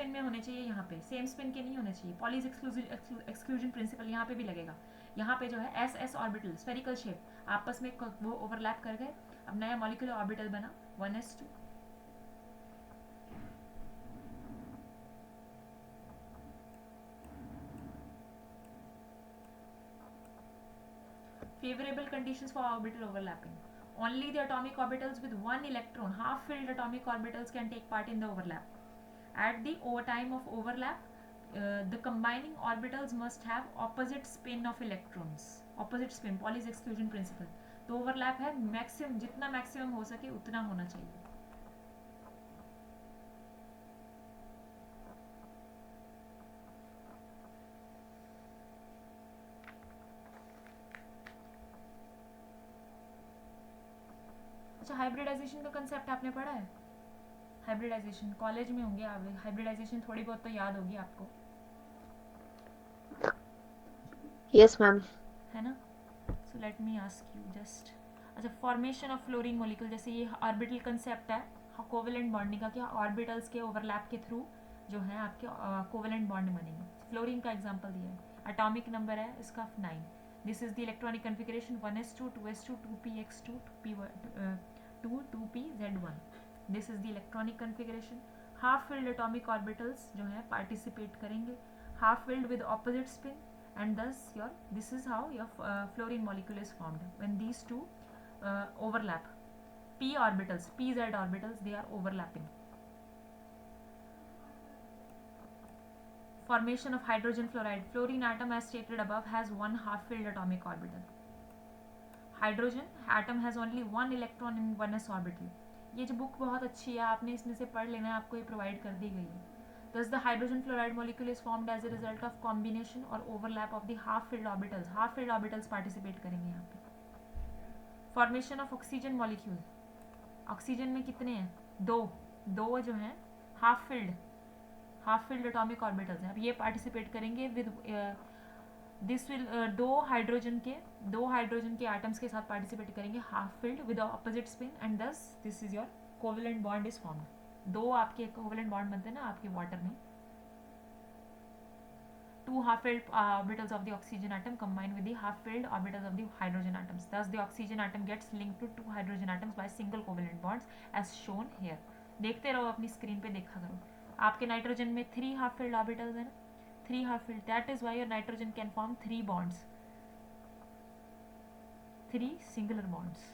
में होने चाहिए, यहाँ पे सेम स्पिन के नहीं होने चाहिए। पॉलीज एक्सक्लूजन प्रिंसिपल यहाँ पे भी लगेगा। यहाँ पे जो है S S orbital spherical shape आपस में वो ओवरलैप कर गए, अब नया मॉलिक्यूलर ऑर्बिटल बना 1s2। Favorable conditions for orbital overlapping. Only the atomic orbitals with one electron, half-filled atomic orbitals, can take part in the overlap. At the time of overlap, the combining orbitals must have opposite spin of electrons. Opposite spin, Pauli's exclusion principle. तो overlap है maximum, जितना maximum हो सके उतना होना चाहिए। अच्छा, hybridisation का कंसेप्ट आपने पढ़ा है? हाइब्रिडाइजेशन कॉलेज में होंगे आप, हाइब्रिडाइजेशन थोड़ी बहुत तो याद होगी आपको, यस मैम। है ना। So let me ask you just, अच्छा फॉर्मेशन ऑफ फ्लोरीन मॉलिक्यूल, जैसे ये ऑर्बिटल कंसेप्ट है कोवेलेंट बॉन्डिंग का, क्या ऑर्बिटल्स के ओवरलैप के थ्रू जो है आपके कोवेलेंट बॉन्ड बनेंगे। फ्लोरीन का एग्जांपल दिया है, एटॉमिक नंबर है इसका 9। This is the electronic configuration 1s2 2s2 2px2 2pz1। This is the electronic configuration. Half filled atomic orbitals जो है पार्टिसिपेट करेंगे, half filled with opposite spin, and thus this is how your fluorine molecule is formed when these two overlap. p orbitals, pz orbitals, they are overlapping. Formation of hydrogen fluoride. Fluorine atom as stated above has one half filled atomic orbital. Hydrogen atom has only one electron in 1s orbital. ये जो book बहुत अच्छी है, आपने इसमें से पढ़ लेना है, आपको ये प्रोवाइड कर दी गई है। Thus the hydrogen fluoride molecule is formed as a result of combination or overlap of the half-filled orbitals. Half-filled orbitals participate करेंगे यहाँ पे। Formation of oxygen molecule. Oxygen में कितने हैं? दो जो हैं half-filled atomic orbitals हैं। अब ये participate करेंगे with this will दो हाइड्रोजन के एटम्स के साथ participate करेंगे half-filled with the opposite spin, and thus this is your covalent bond is formed. दो आपके कोवेलेंट बॉन्ड बनते हैं ना आपके वाटर में। Two half-filled orbitals of the oxygen atom combine with the half-filled orbitals of the hydrogen atoms. Thus, the oxygen atom gets linked to two hydrogen atoms by single covalent bonds, as shown here. देखते रहो, अपनी screen पे देखा करो। आपके nitrogen में 3 half-filled orbitals हैं ना, 3 half-filled. That is why your nitrogen can form 3 bonds, 3 singular bonds.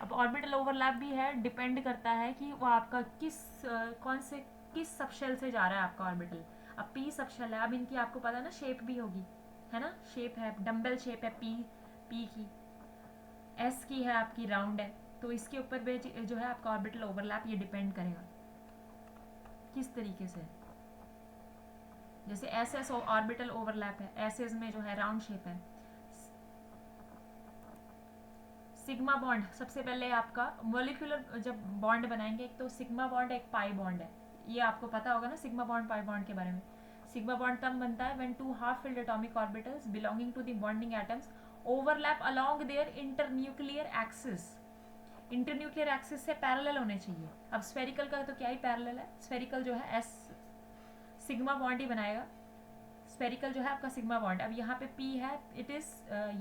अब ऑर्बिटल ओवरलैप भी है, डिपेंड करता है कि वो आपका किस सबशेल से जा रहा है आपका ऑर्बिटल। अब पी सबशेल है, अब इनकी आपको पता है ना शेप भी होगी, है ना, शेप है डम्बल शेप है पी की, एस की है आपकी राउंड है, तो इसके ऊपर भी जो है आपका ऑर्बिटल ओवरलैप ये डिपेंड करेगा किस तरीके से। जैसे एस एस ऑर्बिटल ओवरलैप है, एस एस में जो है राउंड शेप है। सिग्मा बॉन्ड, सबसे पहले आपका मॉलिक्यूलर जब बॉन्ड बनाएंगे, एक तो सिग्मा बॉन्ड एक पाई बॉन्ड है, ये आपको पता होगा ना सिग्मा बॉन्ड पाई बॉन्ड के बारे में। सिग्मा बॉन्ड तब बनता है when two half filled atomic orbitals belonging to the bonding atoms overlap along their internuclear axis. Internuclear axis से पैरेलल होने चाहिए। अब स्फेरिकल का तो क्या ही पैरेलल है, स्फेरिकल जो है एस सिग्मा बॉन्ड ही बनाएगा, स्फेरिकल जो है आपका सिग्मा बॉन्ड। अब यहाँ पे पी है, इट इज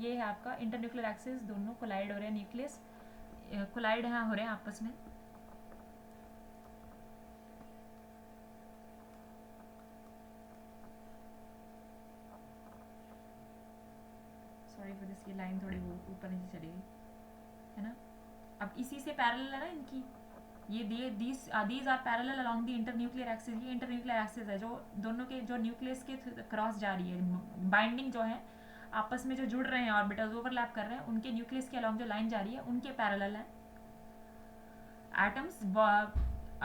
ये है आपका इंटरन्यूक्लियर एक्सिस, दोनों कोलाइड हो रहे हैं, न्यूक्लियस कोलाइड यहाँ हो रहे हैं आपस में। सॉरी फॉर दिस, ये लाइन थोड़ी ऊपर नीचे चली गई है ना। अब इसी से पैरेलल है ना इनकी, ये these are parallel along the internuclear axis. ये इंटरन्यूक्लियर एक्सिस है जो दोनों के, जो न्यूक्लियस के क्रॉस जा रही है, बाइंडिंग जो है आपस में जो जुड़ रहे हैं ऑर्बिटल्स ओवरलैप कर रहे हैं, उनके न्यूक्लियस के अलोंग जो लाइन जा रही है उनके पैरेलल है। Atoms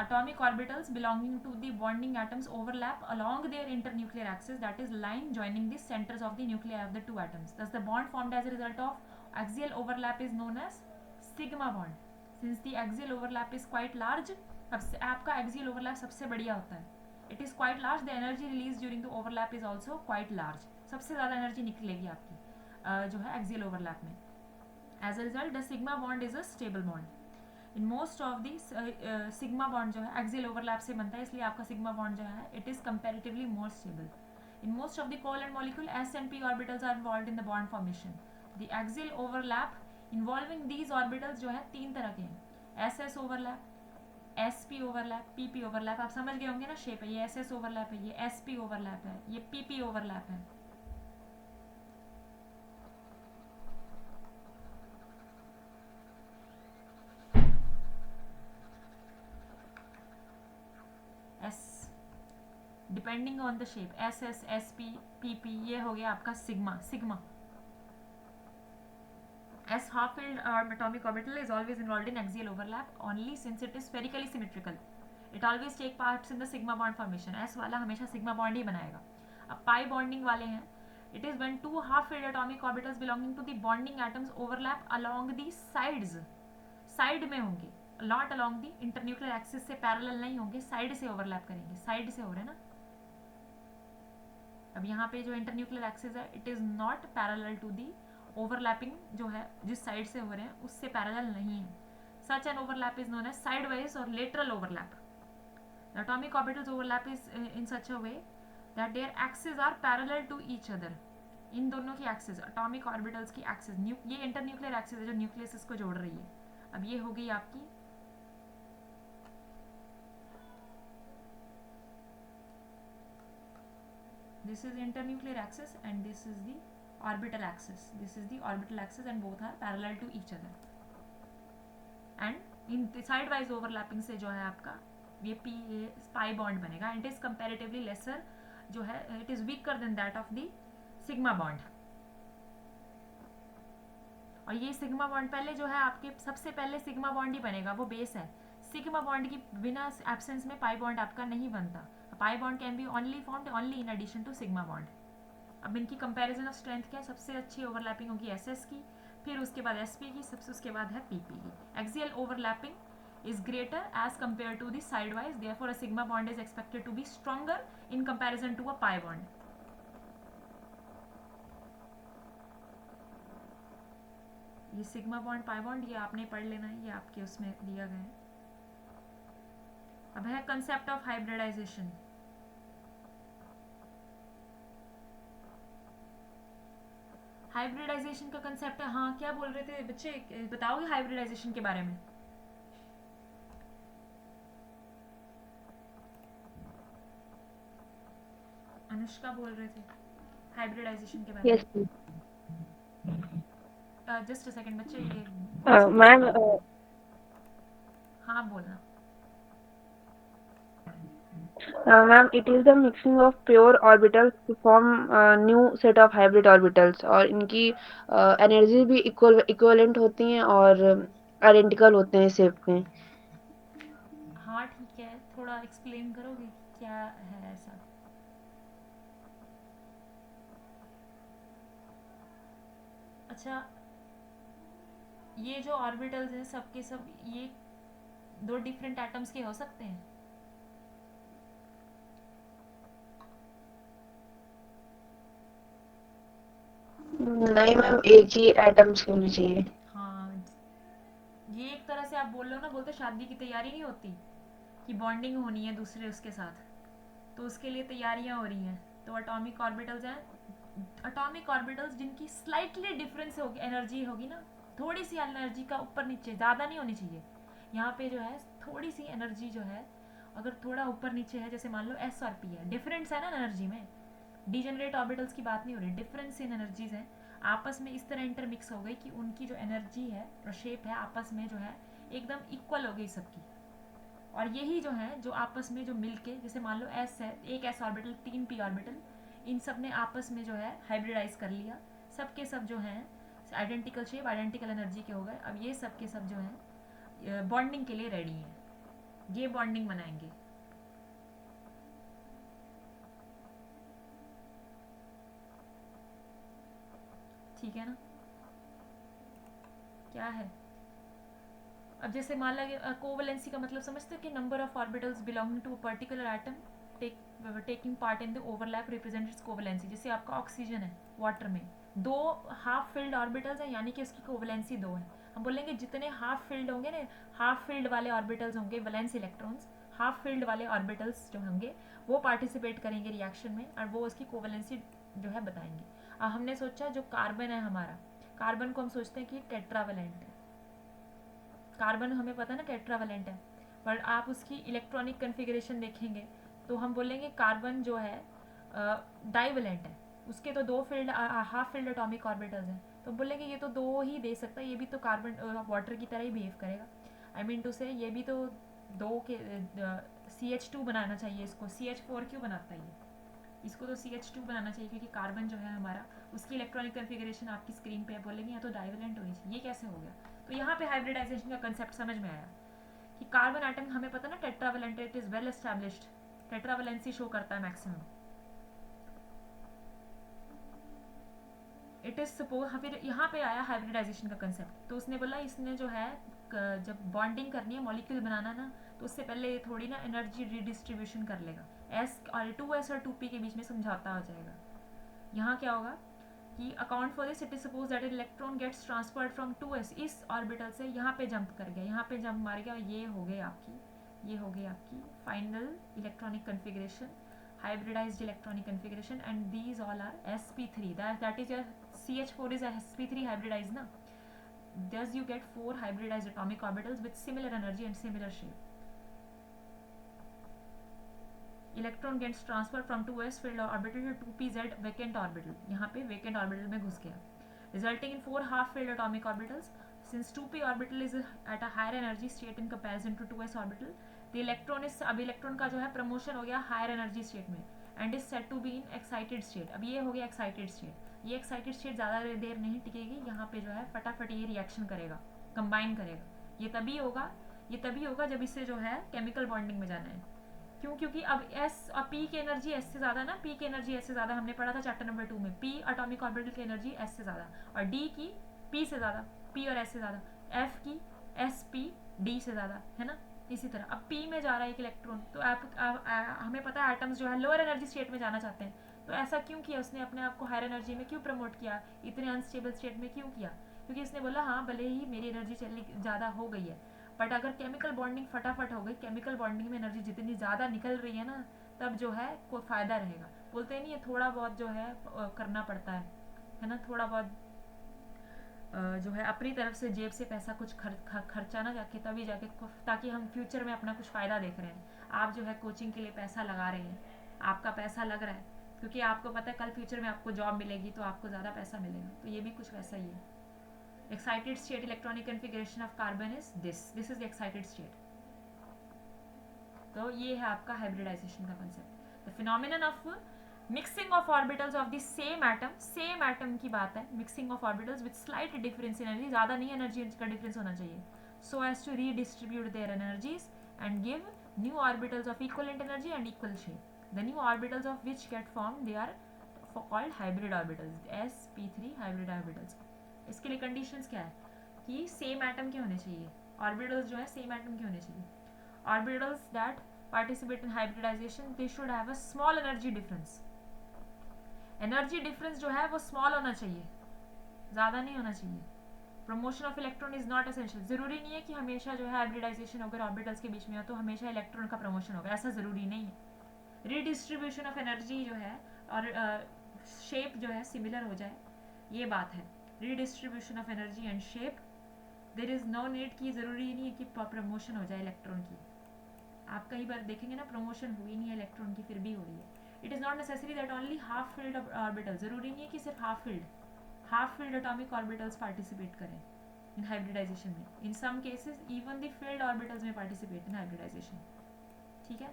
atomic orbitals belonging to the bonding atoms overlap along their internuclear axis, that is line joining the centers of the nuclei of the two atoms. Thus the bond formed as a result of axial overlap is known as sigma bond. Since the axial overlap is quite large, अब आपका axial overlap सबसे बढ़िया होता है, it is quite large, the energy released during the overlap is also quite large. सबसे ज़्यादा energy निकलेगी आपकी जो है axial overlap में. As a result, the sigma bond is a stable bond. In most of the sigma bond जो है axial overlap से बनता है, इसलिए आपका सिग्मा बॉन्ड जो है it is comparatively more stable. In most of the covalent molecule s and p orbitals are involved in the bond formation. The axial overlap involving these orbitals जो है तीन तरह के हैं, s s overlap, s p overlap, p p overlap. आप समझ गए होंगे ना शेप है, ये एस एस ओवरलैप है, ये एस पी ओवरलैप है, ये पी पी ओवरलैप है। S depending on the shape, S S, S P, P P, ये हो गया आपका sigma. Sigma S half-filled atomic orbital is always involved in axial overlap only since it is spherically symmetrical. It always take parts in the sigma bond formation. S वाला हमेशा sigma bond ही बनाएगा। अब pi bonding वाले हैं, it is when two half-filled atomic orbitals belonging to the bonding atoms overlap along the sides. Side में होंगे, not along the internuclear axis से parallel नहीं होंगे, साइड से ओवरलैप करेंगे, साइड से हो रहे हैं ना। अब यहाँ पे जो इंटरन्यूक्लियर एक्सिस है it is not parallel to the overlapping, जो है जिस साइड से हो रहे हैं उससे पैरेलल नहीं है। Such an overlap is known as side wise और lateral overlap. The atomic orbitals overlap is in such a way that their axis are parallel to each other. इन दोनों की एक्सिस, एटॉमिक ऑर्बिटल्स की axis, ये internuclear axis है जो nucleus को जोड़ रही है। अब ये हो गई आपकी this is internuclear axis and this is the orbital axis. This is the orbital axis and both are parallel to each other. And in side wise overlapping से जो है आपका ये pi bond बनेगा and it is comparatively lesser, जो है it is weaker than that of the sigma bond. और ये सिग्मा बॉन्ड पहले जो है आपके सबसे पहले सिग्मा बॉन्ड ही बनेगा, वो बेस है। सिग्मा बॉन्ड की बिना एब्सेंस में पाई बॉन्ड आपका नहीं बनता। Pi bond can be only formed only in addition to sigma bond. अब इनकी कंपैरिजन ऑफ स्ट्रेंथ क्या है, सबसे अच्छी ओवरलैपिंग होगी एस एस की, फिर उसके बाद एस पी की, सबसे उसके बाद है पी पी की। Axial overlapping is greater as compared to the sidewise, therefore a sigma bond is expected to be stronger in comparison to a pi bond. ये सिग्मा बॉन्ड पाई बॉन्ड ये आपने पढ़ लेना है, ये आपके उसमें दिया गया है। अब है कंसेप्ट ऑफ हाइब्रिडाइजेशन। हाइब्रिडाइजेशन का कंसेप्ट है, हाँ क्या बोल रहे थे बच्चे, बताओगे हाइब्रिडाइजेशन के बारे में? अनुष्का बोल रहे थे हाइब्रिडाइजेशन के बारे में। जस्ट अ सेकंड बच्चे, ये मैम हाँ बोलना। Ma'am it is the mixing of pure orbitals to form new set of hybrid orbitals, और इनकी एनर्जी भी इक्वलेंट होती हैं और आइडेंटिकल होते हैं शेप में। हाँ ठीक है, थोड़ा एक्सप्लेन करोगे क्या है ऐसा? अच्छा, ये जो ऑर्बिटल्स हैं सबके सब ये दो डिफरेंट एटम्स के हो सकते हैं? नहीं मैम, एक ही एटम्स होने चाहिए। हाँ, ये एक तरह से बोल लो ना, बोलते शादी की तैयारी नहीं होती कि बॉन्डिंग होनी है दूसरे उसके साथ, तो उसके लिए तैयारियां हो रही हैं। तो एटॉमिक ऑर्बिटल्स हैं, एटॉमिक ऑर्बिटल्स जिनकी स्लाइटली डिफरेंस होगी, एनर्जी होगी ना, थोड़ी सी एनर्जी का ऊपर नीचे, ज़्यादा नहीं होनी चाहिए। यहाँ पे जो है थोड़ी सी एनर्जी जो है अगर थोड़ा ऊपर नीचे है, जैसे मान लो एस और पी है, डिफरेंस है ना एनर्जी में, डीजेनरेट ऑर्बिटल्स की बात नहीं हो रही, डिफरेंस इन एनर्जीज है, आपस में इस तरह इंटरमिक्स हो गई कि उनकी जो एनर्जी है और शेप है आपस में जो है एकदम इक्वल हो गई सबकी। और यही जो है जो आपस में जो मिलके, जैसे मान लो एस है, एक एस ऑर्बिटल 3 पी ऑर्बिटल, इन सब ने आपस में जो है हाइब्रिडाइज कर लिया, सब के सब जो हैं आइडेंटिकल शेप आइडेंटिकल एनर्जी के हो गए। अब ये सब के सब जो हैं बॉन्डिंग के लिए रेडी हैं, ये बॉन्डिंग बनाएंगे। ठीक है ना, क्या है। अब जैसे मान लो कोवलेंसी का मतलब समझते हो कि number of orbitals belonging to a particular atom taking part in the overlap represents covalency. जैसे आपका ऑक्सीजन है वाटर में, 2 हाफ फिल्ड ऑर्बिटल्स हैं, यानी कि उसकी कोवलेंसी 2 है। हम बोलेंगे जितने हाफ फिल्ड होंगे ना, हाफ फिल्ड वाले ऑर्बिटल्स होंगे वैलेंस इलेक्ट्रॉन्स, हाफ फिल्ड वाले ऑर्बिटल्स जो होंगे वो पार्टिसिपेट करेंगे रिएक्शन में और वो उसकी कोवलेंसी जो है बताएंगे। अब हमने सोचा जो कार्बन है हमारा, कार्बन को हम सोचते हैं कि टेट्रावेलेंट है, कार्बन हमें पता है ना टेट्रावेलेंट है, पर आप उसकी इलेक्ट्रॉनिक कन्फिग्रेशन देखेंगे तो हम बोलेंगे कार्बन जो है डाइवेलेंट है, उसके तो 2 field half filled atomic orbitals हैं, तो बोलेंगे ये तो 2 ही दे सकता है, ये भी तो कार्बन वाटर की तरह ही बिहेव करेगा। आई मीन टू से ये भी तो 2 के CH2 बनाना चाहिए, इसको CH4 क्यों बनाता है ये, इसको तो CH2 बनाना चाहिए, क्योंकि कार्बन जो है हमारा उसकी इलेक्ट्रॉनिक कन्फिग्रेशन आपकी स्क्रीन पे है, बोलेंगे यहाँ तो डाइवेलेंट होनी चाहिए, ये कैसे हो गया। तो यहाँ पे हाइब्रिडाइजेशन का कंसेप्ट समझ में आया कि कार्बन एटम हमें पता ना tetravalent, it is well established, tetravalency show करता है मैक्सिमम। इट इज सपोज, फिर यहाँ पे आया हाइब्रिडाइजेशन का कंसेप्ट, तो उसने बोला इसने जो है जब बॉन्डिंग करनी है मॉलिक्यूल बनाना ना, तो उससे पहले ये थोड़ी ना एनर्जी रिडिस्ट्रीब्यूशन कर लेगा, एस और 2s और 2p के बीच में समझौता हो जाएगा। यहाँ क्या होगा कि account for this it is suppose that electron gets transferred from 2s, इस ऑर्बिटल से यहाँ पे जंप कर गया, यहाँ पे जंप मार गया, ये हो गई आपकी, ये हो गई आपकी final electronic configuration, hybridized electronic configuration, and these all are sp3, that is your CH4 is a sp3 hybridized na, thus you get 4 hybridized atomic orbitals with similar energy and similar shape. Electron gets transfer from 2s filled orbital to 2pz vacant orbital, यहाँ पे vacant orbital में घुस गया, resulting in 4 half filled atomic orbitals. Since 2p orbital is at a higher energy state in comparison to 2s orbital, the electron is, अब electron का जो है promotion हो गया हायर एनर्जी स्टेट में, and is set to be in excited state. अब ये हो गया एक्साइटेड स्टेट, ये एक्साइटेड स्टेट ज़्यादा देर नहीं टिकेगी, यहाँ पे जो है फटाफट ये रिएक्शन करेगा, कंबाइन करेगा। ये तभी होगा जब इसे जो है केमिकल बॉन्डिंग में जाना है। क्यों, क्योंकि अब S और P की एनर्जी S से ज़्यादा ना, P की एनर्जी S से ज़्यादा, हमने पढ़ा था चैप्टर नंबर 2 में, P एटॉमिक ऑर्बिटल की एनर्जी S से ज़्यादा, और D की P से ज़्यादा, P और S से ज़्यादा, F की SP D से ज़्यादा, है ना। इसी तरह अब P में जा रहा है एक इलेक्ट्रॉन, तो हमें पता है एटम्स जो है लोअर एनर्जी स्टेट में जाना चाहते हैं, तो ऐसा क्यों किया उसने, अपने आप को हायर एनर्जी में क्यों प्रमोट किया, इतने अनस्टेबल स्टेट में क्यों किया, क्योंकि उसने बोला हाँ भले ही मेरी एनर्जी चली ज़्यादा हो गई है, बट अगर केमिकल बॉन्डिंग फटाफट हो गई, केमिकल बॉन्डिंग में एनर्जी जितनी ज़्यादा निकल रही है ना, तब जो है कोई फ़ायदा रहेगा। बोलते नहीं है थोड़ा बहुत जो है करना पड़ता है ना, थोड़ा बहुत जो है अपनी तरफ से जेब से पैसा कुछ खर्चा ना जाके, तभी जाके, ताकि हम फ्यूचर में अपना कुछ फ़ायदा देख रहे हैं। आप जो है कोचिंग के लिए पैसा लगा रहे हैं, आपका पैसा लग रहा है क्योंकि आपको पता है कल फ्यूचर में आपको जॉब मिलेगी तो आपको ज़्यादा पैसा मिलेगा, तो ये भी कुछ वैसा ही है। Excited state electronic configuration of carbon is this is the excited state. तो ये है आपका हाइब्रिडाइजेशन का concept. The phenomenon of mixing of orbitals of the same atom की बात है, mixing of orbitals with slight difference in energy, ज़्यादा नहीं एनर्जी का डिफरेंस होना चाहिए, so as to redistribute their energies and give new orbitals of equivalent energy and equal shape. The new orbitals of which get form they are called hybrid orbitals, sp3 hybrid orbitals. इसके लिए conditions क्या है कि same atom के होने चाहिए, orbitals जो है सेम एटम के होने चाहिए, orbitals that participate in hybridization they should have a small energy difference, energy difference जो है वो स्मॉल होना चाहिए, ज़्यादा नहीं होना चाहिए, promotion of electron is not essential, ज़रूरी नहीं है कि हमेशा जो है हाइब्रिडाइजेशन अगर ऑर्बिटल्स के बीच में हो तो हमेशा इलेक्ट्रॉन का प्रमोशन होगा, ऐसा ज़रूरी नहीं है। रीडिस्ट्रीब्यूशन ऑफ एनर्जी जो है और शेप जो है सिमिलर हो जाए, ये बात है। Redistribution of energy and shape, there is no need कि ज़रूरी नहीं है कि प्रमोशन हो जाए इलेक्ट्रॉन की। आप कई बार देखेंगे ना प्रमोशन हुई नहीं है इलेक्ट्रॉन की फिर भी हो रही है। It is not necessary that only half filled orbital, ज़रूरी नहीं है कि सिर्फ half filled atomic orbitals participate करें इन हाइब्रिडाइजेशन में। In some cases even the filled orbitals में पार्टिसिपेट इन हाइब्रिडाइजेशन। ठीक है,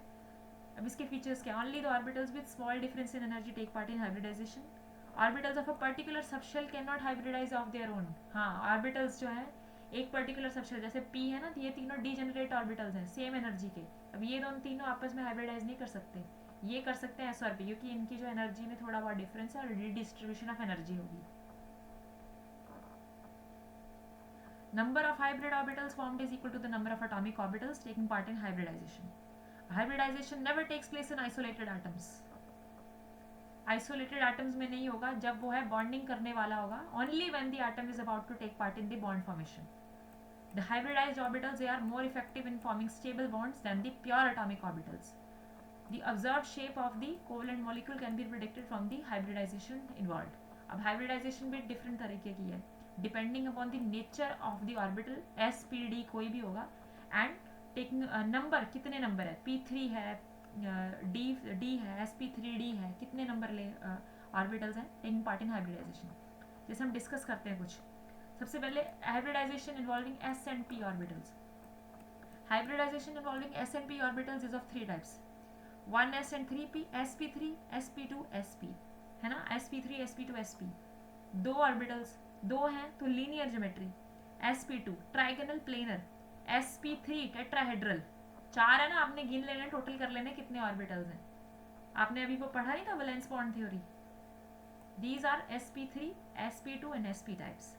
अब इसके फीचर्स क्या? Only the orbitals with small difference in energy take part in hybridization. Orbitals of a particular subshell can not hybridize of their own. हाँ, orbitals जो है एक पर्टिकुलर सबशेल जैसे पी है ना, तो ये तीनों डीजेनरेट ऑर्बिटल्स हैं सेम एनर्जी के। अब ये दोनों तीनों आपस में हाइब्रिडाइज नहीं कर सकते, ये कर सकते हैं एस और पी, क्योंकि इनकी जो एनर्जी में थोड़ा बहुत डिफरेंस है और रीडिस्ट्रीब्यूशन ऑफ एनर्जी होगी। Number of hybrid orbitals formed is equal to the number of atomic orbitals taking part in hybridization. Hybridization never takes place in isolated atoms. Isolated atoms में नहीं होगा, जब वो है bonding करने वाला होगा, only when the atom is about to take part in the bond formation. The hybridized orbitals, they are more effective in forming stable bonds than the pure atomic orbitals. The observed shape of the covalent molecule can be predicted from the hybridization involved. अब hybridization भी different तरीके की है, depending upon the nature of the orbital, S P D कोई भी होगा, and taking number, कितने number है, P3 है, डी है, sp3d है, कितने नंबर ले ऑर्बिटल्स हैं टेकिंग पार्ट इन हाइब्रिडाइजेशन। जैसे हम डिस्कस करते हैं कुछ। सबसे पहले hybridization involving s and p orbitals. Hybridization involving s and p orbitals is of 3 types, 1s and 3p, sp3, sp2, sp, है ना, sp3, sp2, sp। दो ऑर्बिटल्स, दो हैं तो linear geometry, sp2 trigonal planar, sp3 tetrahedral. 4 है ना, आपने गिन लेने, टोटल कर लेने कितने ऑर्बिटल्स हैं। आपने अभी वो पढ़ा नहीं था valence bond theory. These are sp3, sp2 and sp types.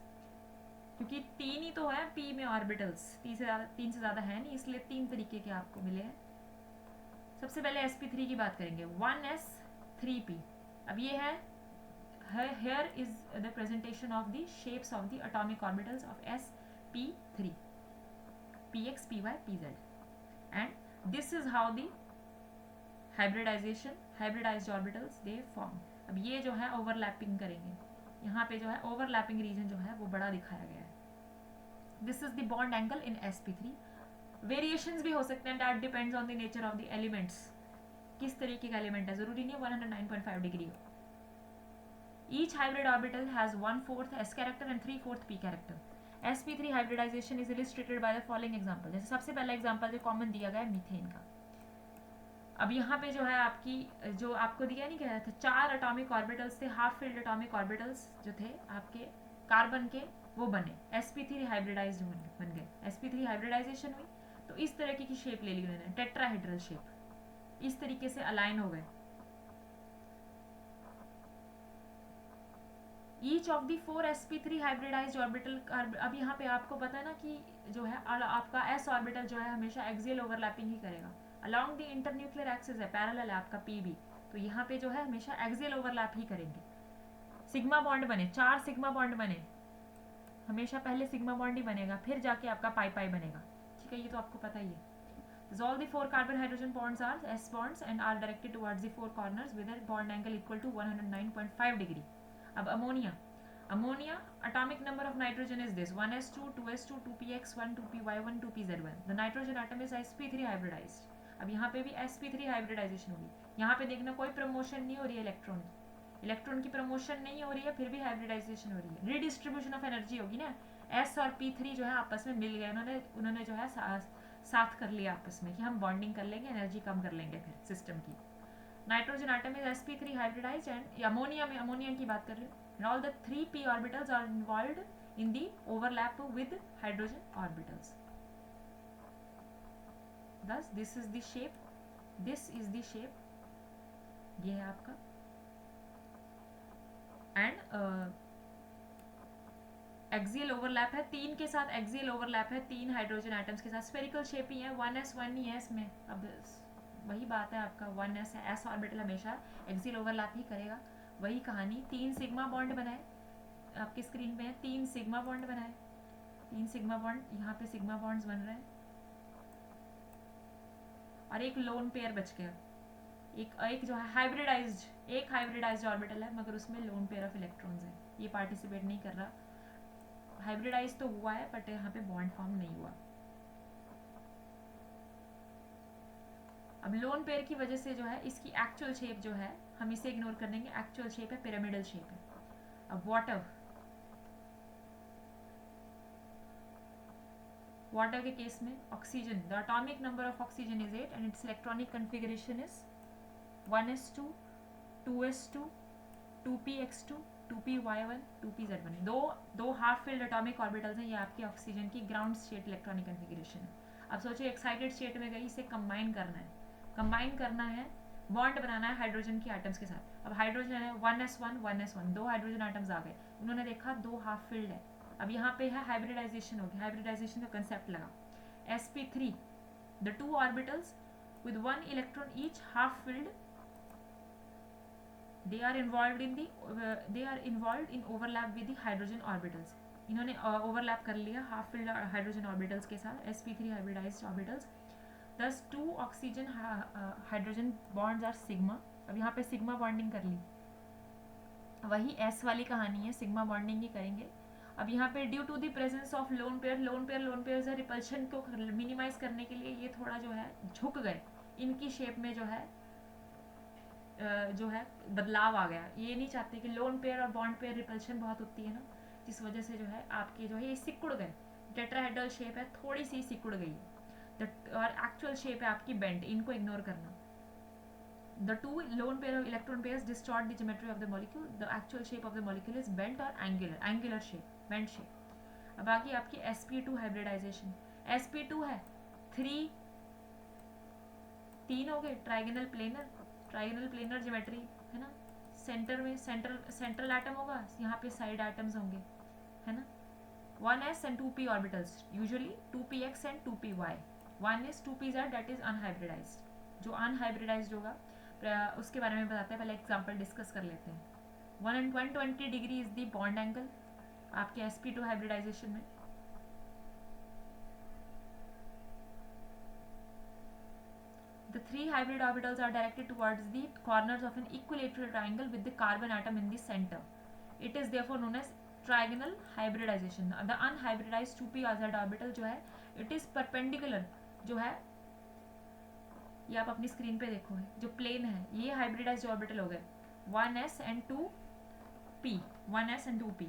क्योंकि 3 ही तो है p में ऑर्बिटल्स, 3 से ज़्यादा है नहीं, इसलिए 3 तरीके के आपको मिले हैं। सबसे पहले sp3 की बात करेंगे, 1s 3p। अब ये है, here is the presentation of the shapes of the atomic orbitals of sp3, px, py, pz, and this is how the hybridized orbitals they form. अब ये जो है ओवरलैपिंग करेंगे, यहाँ पे जो है ओवरलैपिंग रीजन जो है वो बड़ा दिखाया गया है। This is the bond angle in sp3। Variations भी हो सकते हैं, that depends on the nature of the elements, किस तरीके का एलिमेंट है, जरूरी नहीं है 109.5 डिग्री हो। Each hybrid orbital has 1/4 s character and 3/4 p character. sp3 hybridization is illustrated by the following example. जैसे सबसे पहला एग्जांपल जो कॉमन दिया गया है मीथेन का। अब यहाँ पे जो है आपकी, जो आपको दिया नहीं गया था, 4 एटॉमिक ऑर्बिटल्स थे, हाफ फील्ड एटॉमिक ऑर्बिटल्स जो थे आपके कार्बन के, वो बने, sp3 हाइब्रिडाइज्ड बन गए। sp3 हाइब्रिडाइजेशन हुई तो इस तरीके की शेप ले ली उन्होंने, टेट्राहेड्रल शेप, इस तरीके से अलाइन हो गए। Each of the 4 sp3 hybridised orbital. अब यहाँ पे आपको पता है ना कि जो है आपका s ऑर्बिटल जो है हमेशा एक्सियल ओवरलैपिंग ही करेगा, अलोंग द इंटरन्यूक्लियर एक्सिस है, पैरेलल है आपका p भी, तो यहाँ पे जो है हमेशा एक्सियल ओवरलैप ही करेंगे। सिग्मा बॉन्ड बने, 4 सिग्मा बॉन्ड बने, हमेशा पहले सिग्मा बॉन्ड ही बनेगा, फिर जाके आपका पाई पाई बनेगा। ठीक है, ये तो आपको पता ही है। All the 4 carbon hydrogen bonds are s bonds and are directed towards the 4 corners with a bond angle equal to 109.5 degree. अब ammonia, atomic number of nitrogen is this, 1s2, 2s2, 2px1, 2py1, 2pz1. The nitrogen atom is sp3 hybridized. अब यहाँ पे भी sp3 hybridisation होगी। यहाँ पे देखना कोई प्रमोशन नहीं हो रही है इलेक्ट्रॉन की प्रमोशन नहीं हो रही है, फिर भी हाइब्रिडाइजेशन हो रही है। रीडिस्ट्रीब्यूशन ऑफ एनर्जी होगी ना, s और p3 जो है आपस में मिल गए, उन्होंने जो है साथ कर लिया आपस में कि हम बॉन्डिंग कर लेंगे, एनर्जी कम कर लेंगे फिर सिस्टम की। Nitrogen atom is sp3 hybridized and ammonia की बात कर रही हूँ, and all the 3p orbitals are involved in the overlap with hydrogen orbitals. Thus this is the shape, ये है आपका, एंड एक्सियल ओवरलैप है, 3 के साथ एक्सियल ओवरलैप है, 3 हाइड्रोजन एटम्स के साथ, स्फेरिकल शेप ही है, 1s1 ही है इसमें। अब वही बात है, आपका 1s है, s ऑर्बिटल हमेशा एक्सियल ओवरलैप ही करेगा, वही कहानी। 3 सिग्मा बॉन्ड बनाए, आपकी स्क्रीन पे है, 3 सिग्मा बॉन्ड बनाए, 3 सिग्मा बॉन्ड, यहाँ पे सिग्मा बॉन्ड्स बन रहे हैं और एक लोन पेयर बच गया। एक जो है हाइब्रिडाइज्ड ऑर्बिटल है मगर उसमें लोन पेयर ऑफ इलेक्ट्रॉन्स है, ये पार्टिसिपेट नहीं कर रहा। हाइब्रिडाइज तो हुआ है बट यहाँ पे बॉन्ड फॉर्म नहीं हुआ। अब लोन पेयर की वजह से जो है इसकी एक्चुअल शेप जो है हम इसे इग्नोर कर देंगे, एक्चुअल शेप है पिरामिडल शेप है। अब वाटर के केस में oxygen, the atomic number of oxygen is 8 and it's electronic configuration is 1s2 2s2 2px2 2py1 2pz1। दो हाफ फिल्ड एटॉमिक ऑर्बिटल्स हैं, ये आपके ऑक्सीजन की ग्राउंड स्टेट इलेक्ट्रॉनिक कन्फिगरेशन है। अब सोचिए एक्साइटेड स्टेट में गई, इसे कंबाइन करना है, बॉन्ड बनाना है हाइड्रोजन के एटम्स के साथ। अब हाइड्रोजन है 1s1 दो हाइड्रोजन एटम्स आ गए, उन्होंने देखा दो हाफ फिल्ड है। अब यहाँ पे है हाइब्रिडाइजेशन होगी, हाइब्रिडाइजेशन का कंसेप्ट लगा sp3 the two orbitals with 1 electron each half filled they are involved in overlap with the hydrogen orbitals। इन्होंने ओवरलैप कर लिया हाफ फिल्ड हाइड्रोजन ऑर्बिटल्स के साथ sp3 hybridized orbitals. Thus two oxygen hydrogen bonds are sigma. अब यहाँ पे sigma bonding कर ली, वही s वाली कहानी है, सिग्मा बॉन्डिंग ही करेंगे। अब यहाँ पे due to the presence of lone pair से रिपल्शन को मिनिमाइज करने के लिए ये थोड़ा जो है झुक गए, इनकी शेप में जो है बदलाव आ गया। ये नहीं चाहते कि लोन पेयर और बॉन्ड पेयर रिपल्शन बहुत होती है ना, जिस वजह से जो है आपके जो है ये सिकुड़ गए। टेट्राहेड्रल शेप है, थोड़ी सी सिकुड़ गई है और एक्चुअल शेप है आपकी बेंट, इनको इग्नोर करना। The two lone pair of electron pairs distort the geometry of the molecule. The actual shape of the molecule is bent or angular shape, bent shape. अब आगे आपकी sp2 हाइब्रिडाइजेशन। sp2 है 3 हो गए, trigonal planar geometry है ना। Centre में central atom होगा, यहाँ पे साइड एटम्स होंगे है ना। 1s and 2p orbitals, usually 2px and 2py। 1s 2pz that is unhybridized। जो अनहाइब्रिडाइज्ड होगा उसके बारे में बताते हैं, पहले एग्जांपल डिस्कस कर लेते हैं। 120 degree is the bond angle आपके sp2 हाइब्रिडाइजेशन में। The three hybrid orbitals are directed towards the corners of an equilateral triangle with the carbon atom in the center. It is therefore known as trigonal hybridization। The unhybridized 2p z orbital जो है it is perpendicular, जो है ये आप अपनी screen पे देखो है जो प्लेन है, ये हाइब्रिडाइज्ड ऑर्बिटल हो गए 1s and 2p, 1s and 2p,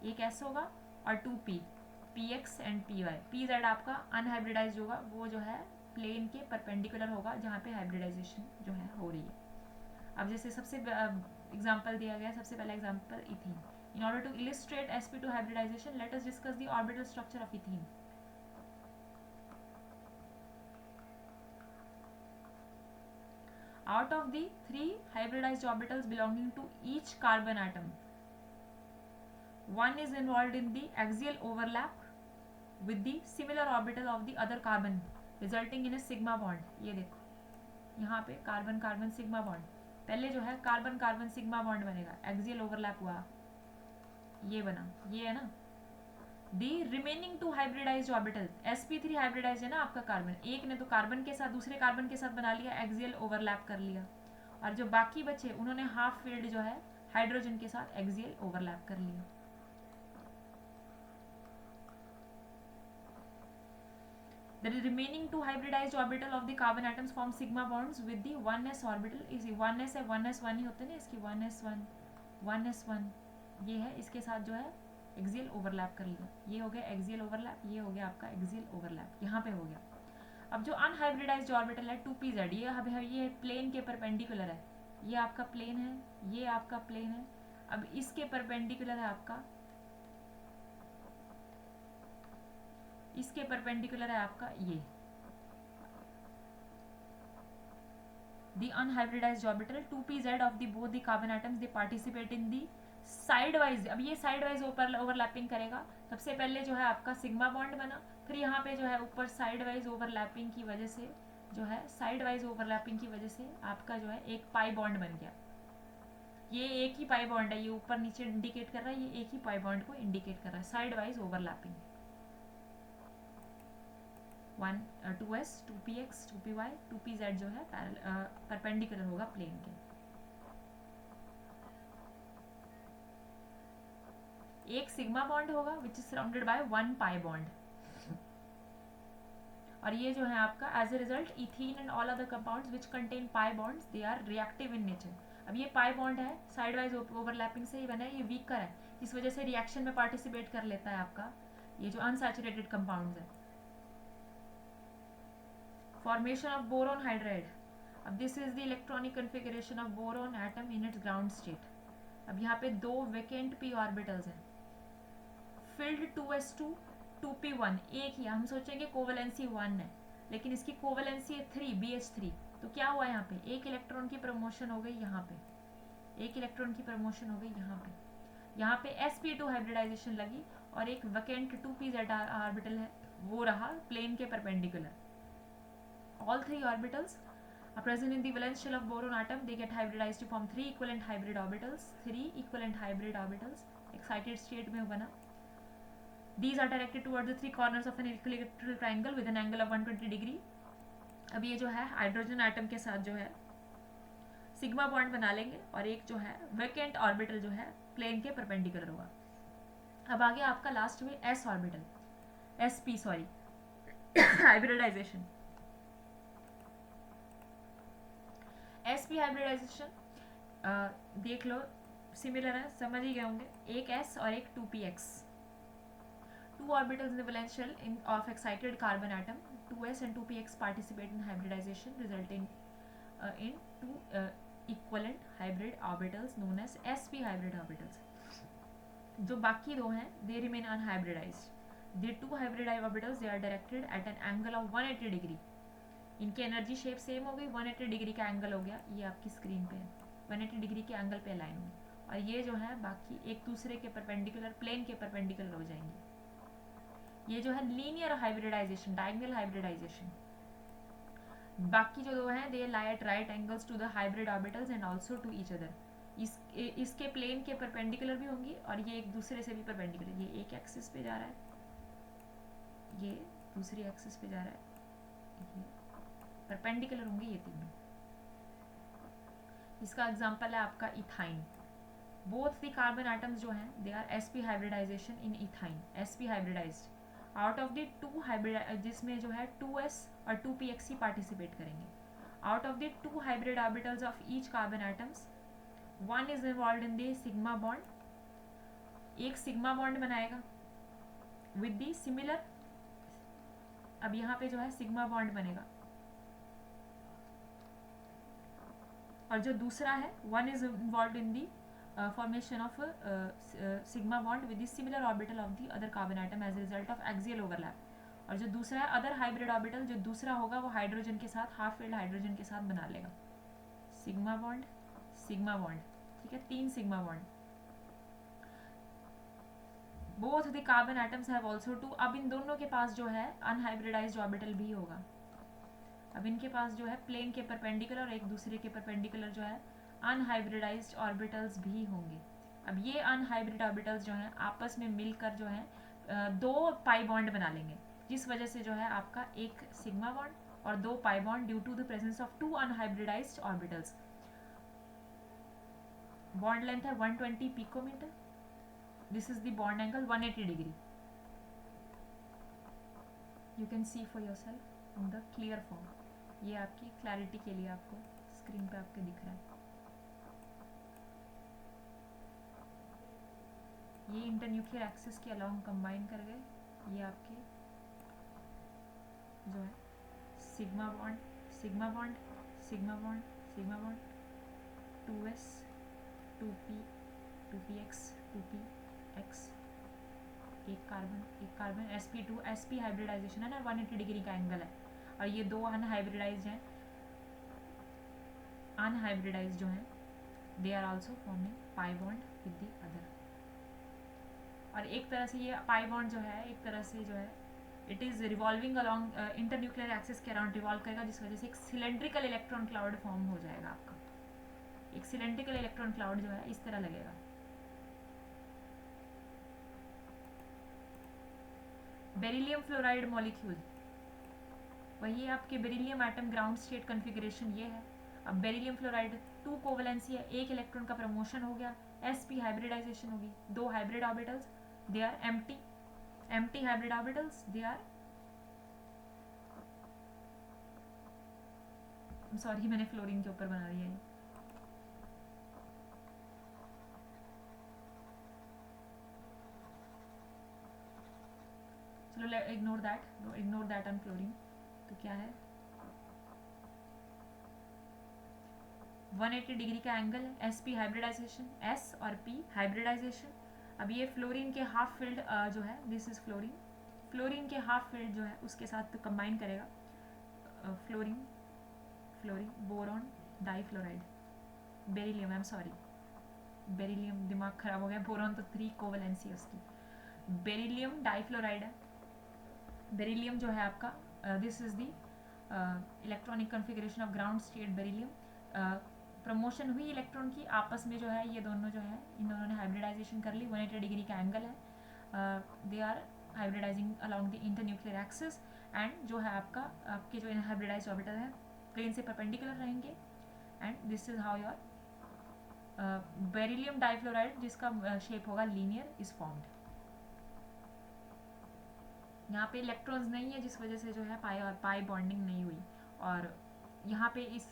एक s होगा और 2p, px and py। pz आपका अनहाइब्रिडाइज्ड होगा, वो जो है प्लेन के परपेंडिकुलर होगा जहाँ पे हाइब्रिडाइजेशन जो है हो रही है। अब जैसे सबसे एग्जांपल दिया गया, सबसे पहला example ethene. In order to illustrate sp2 hybridization let us discuss the orbital structure of ethene. Out of the 3 hybridized orbitals belonging to each carbon atom, one is involved in the axial overlap with the similar orbital of the other carbon, resulting in a sigma bond। ये देखो यहाँ पे carbon carbon sigma bond, पहले जो है carbon carbon sigma bond बनेगा, axial overlap हुआ, ये बना, ये है ना। The remaining two hybridized orbital, sp3 hybridize है ना आपका कार्बन, एक ने तो कार्बन के साथ दूसरे कार्बन के साथ बना लिया, एक्सियल ओवरलैप कर लिया, और जो बाकी बचे उन्होंने हाफ फील्ड जो है हाइड्रोजन के साथ एक्सियल ओवरलैप कर लिया। The remaining two hybridized orbital of the carbon atoms form sigma bonds with the 1s orbital is 1s है, 1s1 ही होते हैं ना इसकी, 1s1 ये है, इसके साथ जो है एक्सियल ओवरलैप कर लिया, ये हो गया एक्सियल ओवरलैप, ये हो गया आपका एक्सियल ओवरलैप, यहाँ पे हो गया। अब जो अनहाइब्रिडाइज्ड ऑर्बिटल है 2pz, ये प्लेन के परपेंडिकुलर है, ये आपका प्लेन है, ये आपका प्लेन है। अब इसके परपेंडिकुलर है आपका, इसके परपेंडिकुलर है आपका ये the unhybridized orbital 2pz of the both the carbon atoms, they participate in the side wise. अब ये साइड वाइज ओवरलैपिंग करेगा, सबसे पहले जो है आपका सिग्मा बॉन्ड बना, फिर यहाँ पे जो है ऊपर साइड वाइज ओवरलैपिंग की वजह से जो है साइड वाइज ओवरलैपिंग की वजह से आपका जो है एक पाई बॉन्ड बन गया। ये एक ही पाई बॉन्ड है, ये ऊपर नीचे इंडिकेट कर रहा है, ये एक ही पाई बॉन्ड को इंडिकेट कर रहा है, side wise overlapping. 2s 2px 2py 2pz जो है परपेंडिकुलर होगा प्लेन के। एक सिग्मा बॉन्ड होगा which is surrounded by 1 pi bond, और ये जो है आपका as a result ethene and all other compounds which contain pi bonds they are reactive in nature. अब ये पाई बॉन्ड है, साइड वाइज ओवरलैपिंग से ही बना है, ये वीकर है, इस वजह से रिएक्शन में पार्टिसिपेट कर लेता है आपका ये जो अनसैचुरेटेड कंपाउंड्स है। Formation of boron hydride. अब this is the electronic configuration of boron atom in its ground state. अब यहाँ पे दो वेकेंट पी ऑर्बिटल्स हैं, फिल्ड 2s2 2p1, एक ही, हम सोचेंगे कोवेलेंसी 1 है लेकिन इसकी कोवेलेंसी है 3 BH3। तो क्या हुआ यहाँ पे, एक इलेक्ट्रॉन की प्रमोशन हो गई यहाँ पे, एक इलेक्ट्रॉन की प्रमोशन हो गई यहाँ पे sp2 हाइब्रिडाइजेशन लगी और एक वैकेंट 2pz ऑर्बिटल है वो रहा प्लेन के perpendicular. All three orbitals are present in the valence shell of boron atom. They get hybridized to form 3 equivalent hybrid orbitals. 3 equivalent hybrid orbitals excited state में बना। These are directed towards the 3 corners of an equilateral triangle with an angle of 120 degree. अब ये जो है hydrogen atom के साथ जो है सिग्मा बॉन्ड बना लेंगे और एक जो है वैकेंट ऑर्बिटल जो है प्लेन के परपेंडिकुलर होगा। अब आगे आपका लास्ट में s orbital, sp sorry hybridization. sp hybridization देख लो, सिमिलर है, समझ ही गए होंगे, एक s और एक 2px, 2 orbitals in the valence shell of excited carbon atom, 2s and 2px participate in hybridization resulting in 2 equivalent hybrid orbitals known as sp hybrid orbitals. जो बाकी दो हैं they remain unhybridized. The 2 hybrid orbitals they are directed at an angle of 180 degree. इनकी energy shape same हो गई, 180 degree का angle हो गया, ये आपकी स्क्रीन पे है, 180 डिग्री के एंगल पे अलाइन होंगे और ये जो है बाकी एक दूसरे के परपेंडिकुलर प्लेन के परपेंडिकुलर हो जाएंगे। ये जो है लीनियर हाइब्रिडाइजेशन, डायगोनल हाइब्रिडाइजेशन। बाकी जो दो हैं they lie at right angles to the hybrid orbitals and also to each other. इसके प्लेन के परपेंडिकुलर भी होंगी और ये एक दूसरे से भी परपेंडिकुलर, ये एक एक्सिस पे जा रहा है, ये दूसरी एक्सिस पे जा रहा है, ये परपेंडिकुलर होंगे ये तीनों। इसका एग्जांपल है आपका ethyne. Both the carbon atoms जो हैं they are sp hybridization in ethyne, sp hybridized out of the 2 hybrid जिसमें जो है 2s और 2px ही पार्टिसिपेट करेंगे। Out of the 2 hybrid orbitals of each carbon atoms 1 is involved in the sigma bond, एक sigma bond बनाएगा with the similar. अब यहाँ पे जो है सिग्मा बॉन्ड बनेगा और जो दूसरा है 1 is involved in the formation of sigma bond with the similar orbital of the other carbon atom as a result of axial overlap. और जो दूसरा है अदर हाइब्रिड ऑर्बिटल, जो दूसरा होगा वो हाइड्रोजन के साथ हाफ फिल्ड हाइड्रोजन के साथ बना लेगा, सिग्मा बॉन्ड, ठीक है, 3 sigma bond. Both the carbon atoms have also 2। अब इन दोनों के पास जो है अनहाइब्रिडाइज्ड ऑर्बिटल भी होगा। अब इनके पास जो है प्लेन के परपेंडिकुलर और एक दूसरे के परपेंडिकुलर जो है अनहाइब्रिडाइज्ड ऑर्बिटल्स भी होंगे। अब ये अनहाइब्रिड ऑर्बिटल्स जो हैं आपस में मिलकर जो है 2 पाई बॉन्ड बना लेंगे, जिस वजह से जो है आपका एक सिग्मा बॉन्ड और 2 pi bond due to the presence of 2 unhybridized orbitals. Bond length है 120 picometre. This is the bond angle 180 degree. You can see for yourself in the clear form. ये आपकी क्लैरिटी के लिए आपको स्क्रीन पे आपके दिख रहा है। ये इंटरन्यूक्लियर एक्सिस के अलोंग कंबाइन कर गए, ये आपके जो है sigma bond, sigma bond, sigma bond, sigma bond, 2s 2p 2px 2px, एक कार्बन sp2 sp हाइब्रिडाइजेशन है ना, 180 डिग्री का एंगल है और ये 2 अनहाइब्रिडाइज्ड हैं, अनहाइब्रिडाइज्ड जो हैं they are also forming pi bond with the other. और एक तरह से ये पाई बॉन्ड जो है एक तरह से जो है it is revolving along internuclear axis के अराउंड रिवॉल्व करेगा, जिस वजह से एक सिलेंड्रिकल इलेक्ट्रॉन क्लाउड फॉर्म हो जाएगा आपका। एक सिलेंड्रिकल इलेक्ट्रॉन क्लाउड जो है इस तरह लगेगा। बेरिलियम फ्लोराइड मॉलिक्यूल, वही आपके beryllium atom ground state configuration ये है। अब बेरिलियम फ्लोराइड 2 कोवैलेंसी है, एक इलेक्ट्रॉन का प्रमोशन हो गया, sp हाइब्रिडाइजेशन होगी, 2 hybrid orbitals, they are empty hybrid orbitals, they are sorry मैंने फ्लोरीन के ऊपर बना दिया है। चलो इग्नोर दैट ऑन फ्लोरीन। तो क्या है 180 डिग्री का एंगल है, sp हाइब्रिडाइजेशन, s और p हाइब्रिडाइजेशन। अब ये फ्लोरीन के हाफ फील्ड जो है, दिस इज फ्लोरीन के हाफ फील्ड जो है उसके साथ कंबाइन करेगा fluorine boron difluoride, beryllium, I'm sorry beryllium, दिमाग खराब हो गया, बोरॉन तो 3 कोवैलेंसी है उसकी, बेरिलियम डाइफ्लोराइड है। बेरिलियम जो है आपका this is the electronic configuration of ground state beryllium. Promotion हुई इलेक्ट्रॉन की, आपस में जो है ये दोनों जो है इन दोनों ने हाइब्रिडाइजेशन कर ली, 180 डिग्री का एंगल है, they are hybridizing along the internuclear axis. And जो है आपके जो हाइब्रिडाइज ऑर्बिटल है प्लेन से परपेंडिकुलर रहेंगे। And this is how your beryllium difluoride जिसका शेप होगा लीनियर इज फॉर्म्ड। यहाँ पे इलेक्ट्रॉन्स नहीं है जिस वजह से जो है पाई बॉन्डिंग नहीं हुई, और यहाँ पे इस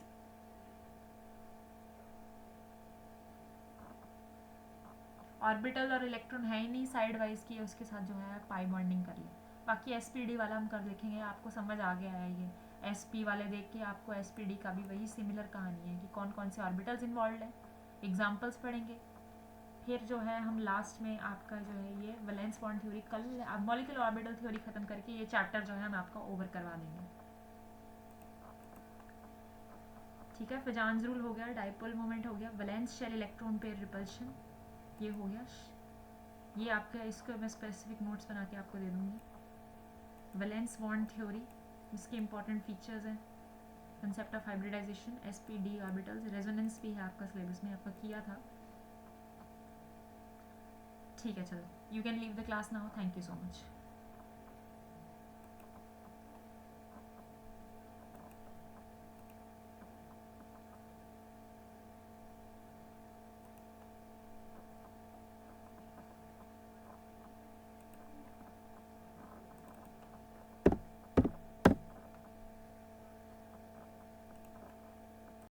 ऑर्बिटल और इलेक्ट्रॉन है ही नहीं साइड वाइज की, उसके साथ जो है पाई बॉन्डिंग कर ली। बाकी एसपीडी वाला हम कर देखेंगे, आपको समझ आ गया है ये एसपी वाले देख के आपको एसपीडी का भी वही सिमिलर कहानी है कि कौन कौन से ऑर्बिटल्स इन्वॉल्व है, एग्जाम्पल्स पढ़ेंगे। फिर जो है हम लास्ट में आपका जो है ये वैलेंस बॉन्ड थ्योरी, कल मॉलिक्यूलर ऑर्बिटल थ्योरी खत्म करके ये चैप्टर जो है हम आपका ओवर करवा देंगे। ठीक है, फिजान्स रूल हो गया, डाइपोल मोमेंट हो गया, valence shell electron pair repulsion ये हो गया। ये आपका इसको मैं स्पेसिफिक नोट्स बना के आपको दे दूंगी। वैलेंस बॉन्ड थ्योरी, इसके इंपॉर्टेंट फीचर्स हैं, concept of hybridization, sp-d orbitals, resonance भी है आपका सिलेबस में आपका किया था। ठीक है, चलो you can leave the class now, thank you so much.